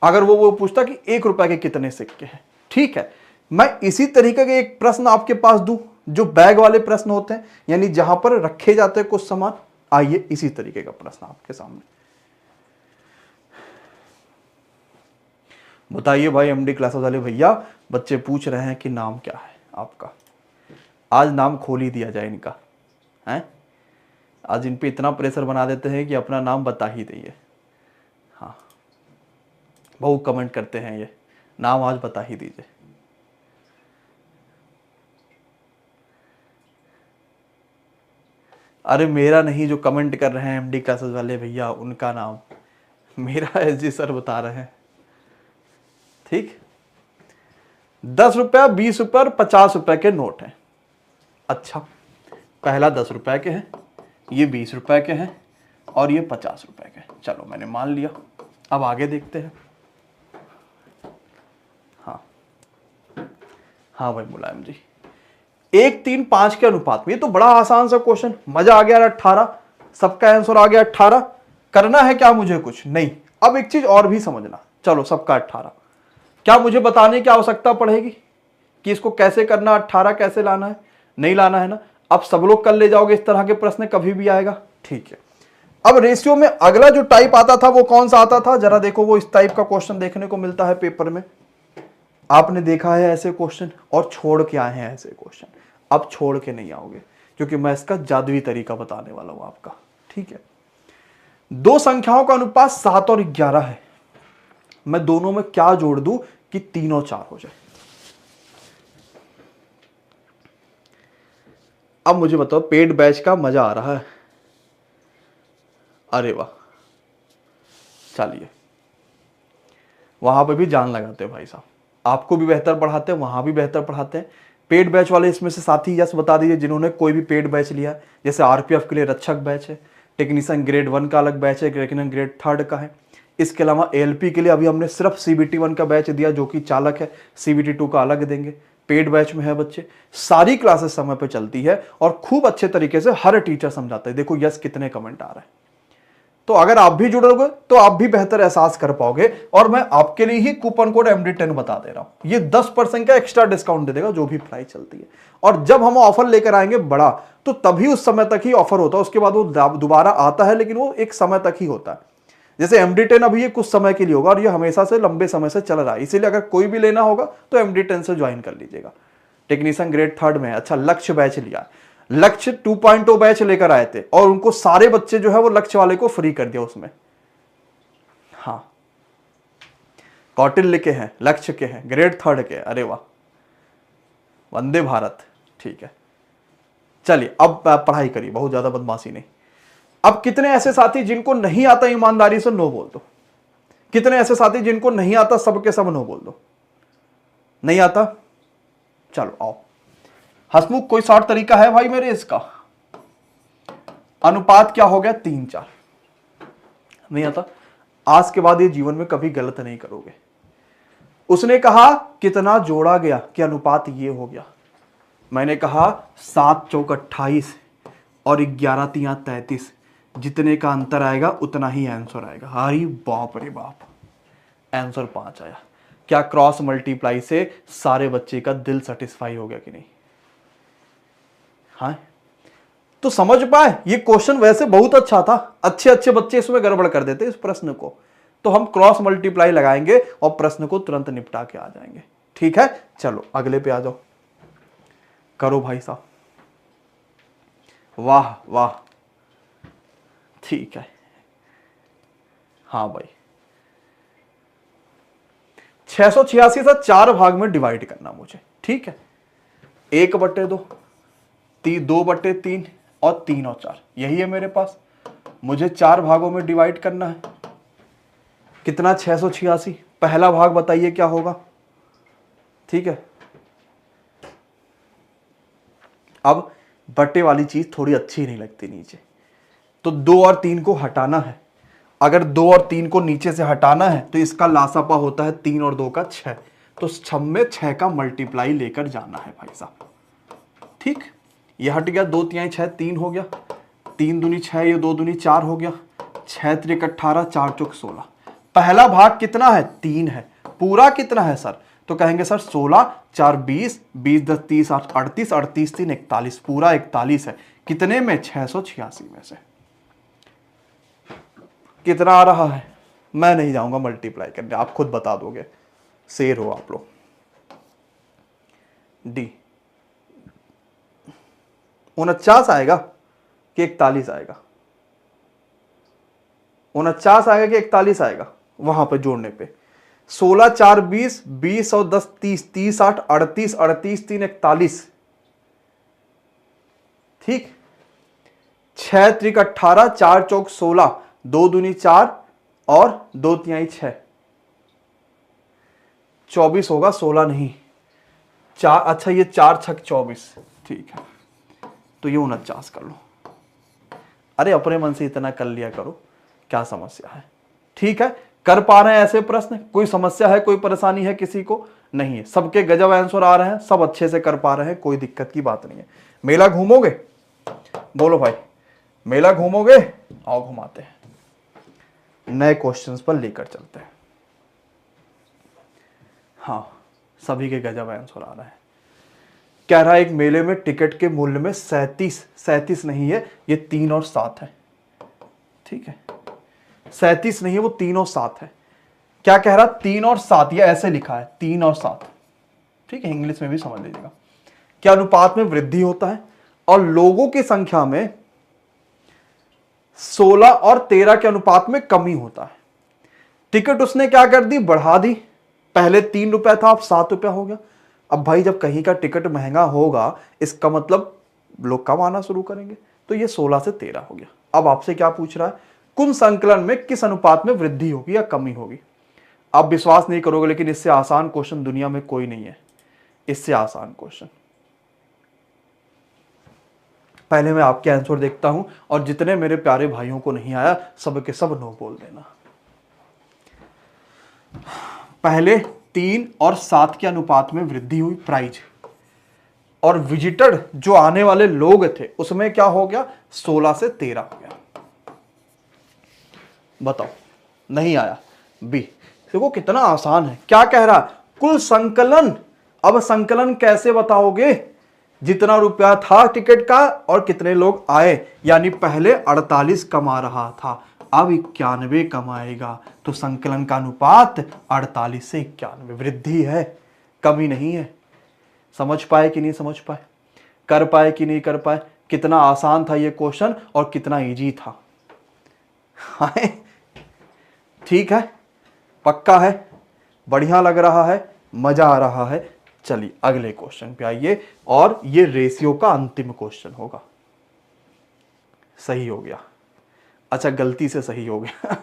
Speaker 4: अगर वो पूछता कि 1 रुपए के कितने सिक्के हैं। ठीक है, मैं इसी तरीके के एक प्रश्न आपके पास दूं, जो बैग वाले प्रश्न होते हैं, यानी जहां पर रखे जाते हैं कुछ सामान। आइए इसी तरीके का प्रश्न आपके सामने। बताइए भाई एमडी क्लासेस वाले भैया, बच्चे पूछ रहे हैं कि नाम क्या है आपका। आज नाम खोल ही दिया जाए इनका, हैं? आज इन पे इतना प्रेशर बना देते हैं कि अपना नाम बता ही दइए। हाँ, बहुत कमेंट करते हैं, ये नाम आज बता ही दीजिए। अरे मेरा नहीं, जो कमेंट कर रहे हैं एमडी क्लासेस वाले भैया, उनका नाम। मेरा एसजी सर बता रहे हैं। ठीक, 10 रुपया, 20 रुपये और 50 रुपए के नोट हैं। अच्छा, पहला 10 रुपए के हैं, ये 20 रुपए के हैं और ये 50 रुपए के। चलो मैंने मान लिया, अब आगे देखते हैं। हाँ भाई मुलायम जी, 1, 3, 5 के अनुपात में। ये तो बड़ा आसान सा क्वेश्चन, मजा आ गया। 18, सबका आंसर आ गया 18। करना है क्या मुझे, कुछ नहीं। अब एक चीज और भी समझना, चलो सबका 18, क्या मुझे बताने की आवश्यकता पड़ेगी कि इसको कैसे करना, 18 कैसे लाना है? नहीं लाना है ना। अब सब लोग कर ले जाओगे, इस तरह के प्रश्न कभी भी आएगा। ठीक है, अब रेशियो में अगला जो टाइप आता था वो कौन सा आता था, जरा देखो। वो इस टाइप का क्वेश्चन देखने को मिलता है पेपर में। आपने देखा है ऐसे क्वेश्चन और छोड़ के आए हैं ऐसे क्वेश्चन। अब छोड़ के नहीं आओगे, क्योंकि मैं इसका जादुई तरीका बताने वाला हूं आपका। ठीक है, दो संख्याओं का अनुपात 7 और 11 है। मैं दोनों में क्या जोड़ दूं कि 3 और 4 हो जाए। अब मुझे बताओ, पेड बैच का मजा आ रहा है? अरे वाह, चलिए, वहां पे भी जान लगाते हैं भाई साहब। आपको भी बेहतर पढ़ाते हैं, वहां भी बेहतर पढ़ाते हैं। पेड बैच वाले इसमें से साथी यस बता दीजिए जिन्होंने कोई भी पेड बैच लिया। जैसे आरपीएफ के लिए रक्षक बैच है, टेक्नीशियन ग्रेड 1 का अलग बैच है, टेक्नीशियन ग्रेड 3 का है। इसके अलावा एएलपी के लिए अभी हमने सिर्फ सीबीटी 1 का बैच दिया, जो कि चालक है। सीबीटी 2 का अलग देंगे। पेड बैच में है बच्चे, सारी क्लासेस समय पे चलती है और खूब अच्छे तरीके से हर टीचर समझाता है। देखो यस कितने कमेंट आ रहे हैं। तो अगर आप भी जुड़ोगे तो आप भी बेहतर एहसास कर पाओगे। और मैं आपके लिए ही कूपन कोड MD10 बता दे रहा हूं। ये 10% का एक्स्ट्रा डिस्काउंट दे देगा जो भी प्राइस चलती है। और जब हम ऑफर लेकर आएंगे बड़ा, तो तभी उस समय तक ही ऑफर होता है, उसके बाद वो दोबारा आता है, लेकिन वो एक समय तक ही होता है। जैसे MD10 अभी ये कुछ समय के लिए होगा और ये हमेशा से लंबे समय से चल रहा है। इसीलिए अगर कोई भी लेना होगा तो MD10 से ज्वाइन कर लीजिएगा। टेक्नीशियन ग्रेड 3 में। अच्छा, लक्ष्य बैच लिया, लक्ष्य 2.0 बैच लेकर आए थे और उनको सारे बच्चे जो है वो लक्ष्य वाले को फ्री कर दिया उसमें। हाँ, कौटिल्य के हैं, लक्ष्य के हैं, ग्रेड 3 के। अरे वाह, वंदे भारत। ठीक है, चलिए अब पढ़ाई करिए, बहुत ज्यादा बदमाशी नहीं। अब कितने ऐसे साथी जिनको नहीं आता, ईमानदारी से नो बोल दो। कितने ऐसे साथी जिनको नहीं आता, सबके सब नो बोल दो। नहीं आता, चलो आओ। हसमुख, कोई शॉर्ट तरीका है भाई मेरे इसका? अनुपात क्या हो गया, 3, 4। नहीं आता, आज के बाद ये जीवन में कभी गलत नहीं करोगे। उसने कहा कितना जोड़ा गया कि अनुपात ये हो गया। मैंने कहा 7 चौक 28 और 11 तिया 33, जितने का अंतर आएगा उतना ही आंसर आएगा। अरे बाप रे बाप, आंसर 5 आया। क्या क्रॉस मल्टीप्लाई से सारे बच्चे का दिल सेटिस्फाई हो गया कि नहीं? हाँ, तो समझ पाए, ये क्वेश्चन वैसे बहुत अच्छा था। अच्छे अच्छे बच्चे इसमें गड़बड़ कर देते इस प्रश्न को। तो हम क्रॉस मल्टीप्लाई लगाएंगे और प्रश्न को तुरंत निपटा के आ जाएंगे। ठीक है, चलो अगले पे आ जाओ। करो भाई साहब, वाह वाह, ठीक है। हाँ भाई, 686 से 4 भाग में डिवाइड करना मुझे। ठीक है, 1/2, 2/3 और 3 और 4, यही है मेरे पास। मुझे 4 भागों में डिवाइड करना है। कितना, 686। पहला भाग बताइए क्या होगा? ठीक है, अब बटे वाली चीज थोड़ी अच्छी नहीं लगती नीचे, तो 2 और 3 को हटाना है अगर 2 और 3 को नीचे से हटाना है तो इसका लासापा होता है 3 और 2 का 6, तो 6 में 6 का मल्टीप्लाई लेकर जाना है भाई साहब। ठीक, ये हट गया, 2 तिहाई 6 3 हो गया, 3 दूनी 6, ये 2 दूनी 4 हो गया, 6 त्रिक 18, 4 चौक 16। पहला भाग कितना है? 3 है। पूरा कितना है सर? तो कहेंगे सर 16, 4 20, 20 10 30 8 38, 38 3 41, पूरा 41 है। कितने में? 686 में से। कितना आ रहा है? मैं नहीं जाऊंगा मल्टीप्लाई करने, आप खुद बता दोगे, शेर हो आप लोग। डी 49 आएगा कि 41 आएगा? 49 आएगा कि 41 आएगा? वहां पे जोड़ने पे 16 4 20, 20 और 10 30, 30 8 38, 38 3 41। ठीक, 6 त्रिक 18, 4 चौक 16, 2 दूनी 4 और 2 तिहाई 6, 24 होगा, 16 नहीं। 4, अच्छा ये 4 छक 24, ठीक है, तो ये 49 कर लो। अरे अपने मन से इतना कर लिया करो, क्या समस्या है? ठीक है, कर पा रहे हैं ऐसे प्रश्न? कोई समस्या है, कोई परेशानी है किसी को? नहीं है, सबके गजब आंसर आ रहे हैं, सब अच्छे से कर पा रहे हैं, कोई दिक्कत की बात नहीं है। मेला घूमोगे? बोलो भाई, मेला घूमोगे? आओ घुमाते हैं, नए क्वेश्चंस पर लेकर चलते हैं। हाँ, सभी के गजब आंसर आ रहा है। कह रहा है एक मेले में टिकट के मूल्य में 37 नहीं है, ये 3 और 7 है। ठीक है, 37 नहीं है, वो 3 और 7 है। क्या कह रहा? 3 और 7, ये ऐसे लिखा है 3 और 7। ठीक है, इंग्लिश में भी समझ लीजिएगा। क्या अनुपात में वृद्धि होता है और लोगों की संख्या में 16 और 13 के अनुपात में कमी होता है। टिकट उसने क्या कर दी? बढ़ा दी। पहले 3 रुपया था, अब 7 रुपया हो गया। अब भाई जब कहीं का टिकट महंगा होगा, इसका मतलब लोग कम आना शुरू करेंगे, तो ये 16 से 13 हो गया। अब आपसे क्या पूछ रहा है? कुल संकलन में किस अनुपात में वृद्धि होगी या कमी होगी? आप विश्वास नहीं करोगे, लेकिन इससे आसान क्वेश्चन दुनिया में कोई नहीं है। इससे आसान क्वेश्चन पहले मैं आपके आंसर देखता हूं, और जितने मेरे प्यारे भाइयों को नहीं आया सब के सब नो बोल देना। पहले 3 और 7 के अनुपात में वृद्धि हुई, प्राइज, और विजिटर जो आने वाले लोग थे उसमें क्या हो गया? 16 से 13 हो गया। बताओ, नहीं आया? बी। देखो कितना आसान है। क्या कह रहा? कुल संकलन। अब संकलन कैसे बताओगे? जितना रुपया था टिकट का और कितने लोग आए, यानी पहले 48 कमा रहा था, अब 91 कमाएगा, तो संकलन का अनुपात 48 से 91। वृद्धि है, कमी नहीं है। समझ पाए कि नहीं समझ पाए? कर पाए कि नहीं कर पाए? कितना आसान था ये क्वेश्चन और कितना इजी था। हाय, ठीक है, पक्का है, बढ़िया लग रहा है, मजा आ रहा है। चलिए अगले क्वेश्चन पे आइए, और ये रेशियो का अंतिम क्वेश्चन होगा। सही हो गया? अच्छा, गलती से सही हो गया।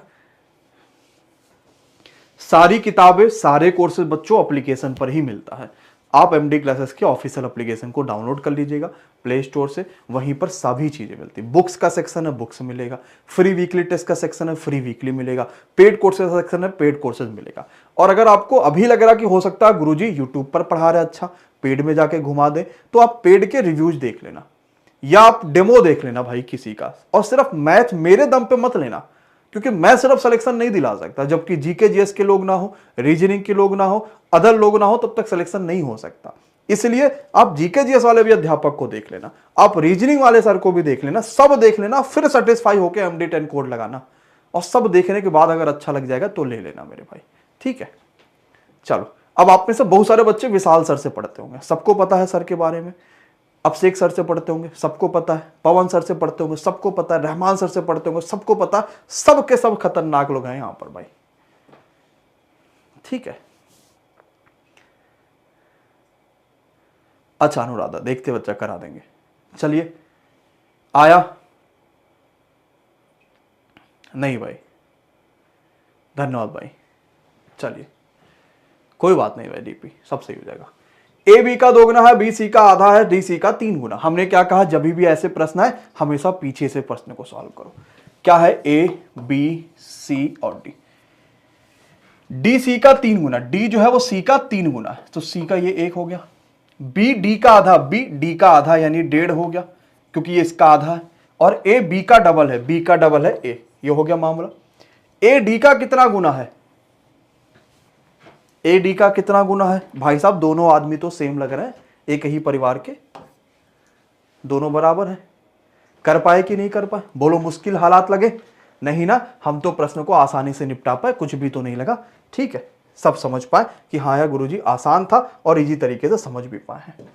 Speaker 4: सारी किताबें, सारे कोर्सेज बच्चों एप्लीकेशन पर ही मिलता है। आप एमडी क्लासेस के ऑफिशियल एप्लीकेशन को डाउनलोड कर लीजिएगा प्ले स्टोर से, वहीं पर सभी चीजें मिलती है। बुक्स का सेक्शन है, बुक्स मिलेगा। फ्री वीकली टेस्ट का सेक्शन है, फ्री वीकली मिलेगा। पेड कोर्सेज का सेक्शन है, पेड कोर्सेज मिलेगा। और अगर आपको अभी लग रहा कि हो सकता है गुरुजी यूट्यूब पर पढ़ा रहे, अच्छा पेड में जाके घुमा दे, तो आप पेड के रिव्यूज देख लेना, या आप डेमो देख लेना भाई किसी का। और सिर्फ मैथ मेरे दम पे मत लेना, क्योंकि मैं सिर्फ सिलेक्शन नहीं दिला सकता। जबकि जीके जीएस के लोग ना हो, रीजनिंग के लोग ना हो, अदर लोग ना हो, तब तक सिलेक्शन नहीं हो सकता। इसलिए आप जीके जीएस वाले भी अध्यापक को देख लेना, आप रीजनिंग वाले सर को भी देख लेना, सब देख लेना, फिर सेटिस्फाई होकर MD10 कोड लगाना। और सब देखने के बाद अगर अच्छा लग जाएगा तो ले लेना मेरे भाई, ठीक है। चलो, अब आप में से बहुत सारे बच्चे विशाल सर से पढ़ते होंगे, सबको पता है सर के बारे में। अभिषेक सर से पढ़ते होंगे, सबको पता है। पवन सर से पढ़ते होंगे, सबको पता है। रहमान सर से पढ़ते होंगे, सबको पता है। सब के सब खतरनाक लोग हैं यहां पर भाई, ठीक है। अच्छा अनुराधा, देखते बच्चा करा देंगे। चलिए, आया नहीं भाई? धन्यवाद भाई। चलिए, कोई बात नहीं भाई, डीपी सब सही हो जाएगा। ए बी का 2 गुना है, बी सी का आधा है, डी सी का 3 गुना। हमने क्या कहा? जब भी ऐसे प्रश्न है हमेशा पीछे से प्रश्न को सॉल्व करो। क्या है, A, B, C और D। D C का 3 गुना, D जो है वो C का 3 गुना है, तो C का ये 1 हो गया। B D का आधा, B D का आधा यानी 1.5 हो गया, क्योंकि ये इसका आधा है। और A B का डबल है, B का डबल है A, ये हो गया मामला। A D का कितना गुना है, A D का कितना गुना है? भाई साहब दोनों आदमी तो सेम लग रहे हैं, एक ही परिवार के, दोनों बराबर हैं। कर पाए कि नहीं कर पाए? बोलो मुश्किल हालात लगे? नहीं ना, हम तो प्रश्न को आसानी से निपटा पाए, कुछ भी तो नहीं लगा। ठीक है, सब समझ पाए कि हाँ यार गुरुजी आसान था और इजी तरीके से समझ भी पाए हैं।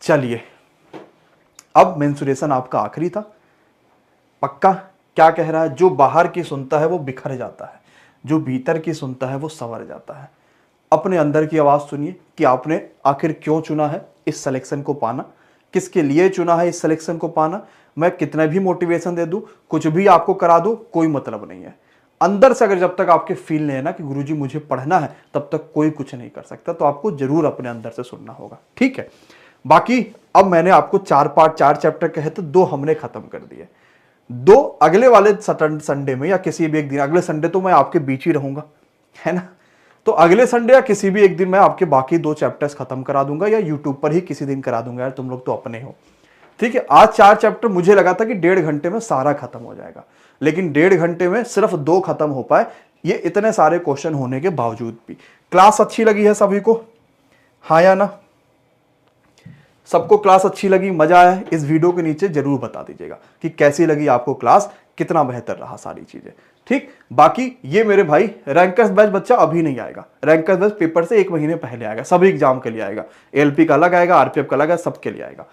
Speaker 4: चलिए, अब मेंसुरेशन आपका आखिरी था। पक्का क्या कह रहा है? जो बाहर की सुनता है वो बिखर जाता है, जो भीतर की सुनता है वो संवर जाता है। अपने अंदर की आवाज सुनिए कि आपने आखिर क्यों चुना है इस सिलेक्शन को पाना, किसके लिए चुना है इस सिलेक्शन को पाना। मैं कितना भी मोटिवेशन दे दूं, कुछ भी आपको करा दूं, कोई मतलब नहीं है। अंदर से अगर जब तक आपके फील नहीं है ना कि गुरुजी मुझे पढ़ना है, तब तक कोई कुछ नहीं कर सकता। तो आपको जरूर अपने अंदर से सुनना होगा। ठीक है, बाकी अब मैंने आपको 4 पार्ट 4 चैप्टर कहे थे, 2 हमने खत्म कर दिए। 2 अगले वाले संडे में या किसी भी एक दिन, अगले संडे तो मैं आपके बीच ही रहूंगा, है ना। तो अगले संडे या किसी भी एक दिन मैं आपके बाकी 2 चैप्टर्स खत्म करा दूंगा, या यूट्यूब पर ही किसी दिन करा दूंगा। यार तुम लोग तो अपने हो। ठीक है, आज 4 चैप्टर मुझे लगा था कि 1.5 घंटे में सारा खत्म हो जाएगा, लेकिन 1.5 घंटे में सिर्फ 2 खत्म हो पाए, ये इतने सारे क्वेश्चन होने के बावजूद भी। क्लास अच्छी लगी है सभी को? हाँ या ना? सबको क्लास अच्छी लगी, मजा आया? इस वीडियो के नीचे जरूर बता दीजिएगा कि कैसी लगी आपको क्लास, कितना बेहतर रहा सारी चीजें। ठीक, बाकी ये मेरे भाई रैंकर्स बैच बच्चा अभी नहीं आएगा। रैंकर्स बैच पेपर से 1 महीने पहले आएगा, सभी एग्जाम के लिए आएगा। एलपी का अलग आएगा, आरपीएफ का अलग आएगा, सबके लिए आएगा।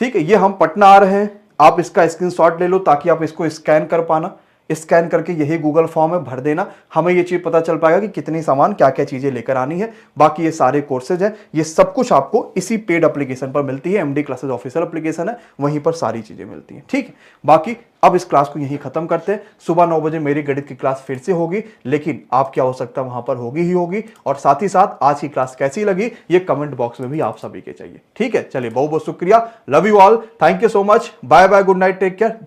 Speaker 4: ठीक है, ये हम पटना आ रहे हैं, आप इसका स्क्रीनशॉट ले लो ताकि आप इसको स्कैन कर पाना। स्कैन करके यही गूगल फॉर्म में भर देना, हमें ये चीज पता चल पाएगा कि कितनी सामान क्या क्या चीजें लेकर आनी है। बाकी ये सारे कोर्सेज हैं, ये सब कुछ आपको इसी पेड एप्लीकेशन पर मिलती है। एमडी क्लासेस ऑफिशियल एप्लीकेशन है, वहीं पर सारी चीजें मिलती हैं। ठीक है, बाकी अब इस क्लास को यहीं खत्म करते हैं। सुबह 9 बजे मेरी गणित की क्लास फिर से होगी, लेकिन आपकी आवश्यकता वहां पर होगी ही होगी। और साथ ही साथ आज की क्लास कैसी लगी ये कमेंट बॉक्स में भी आप सभी के चाहिए। ठीक है, चलिए बहुत बहुत शुक्रिया, love you all, thank you so much, bye bye, good night, take care.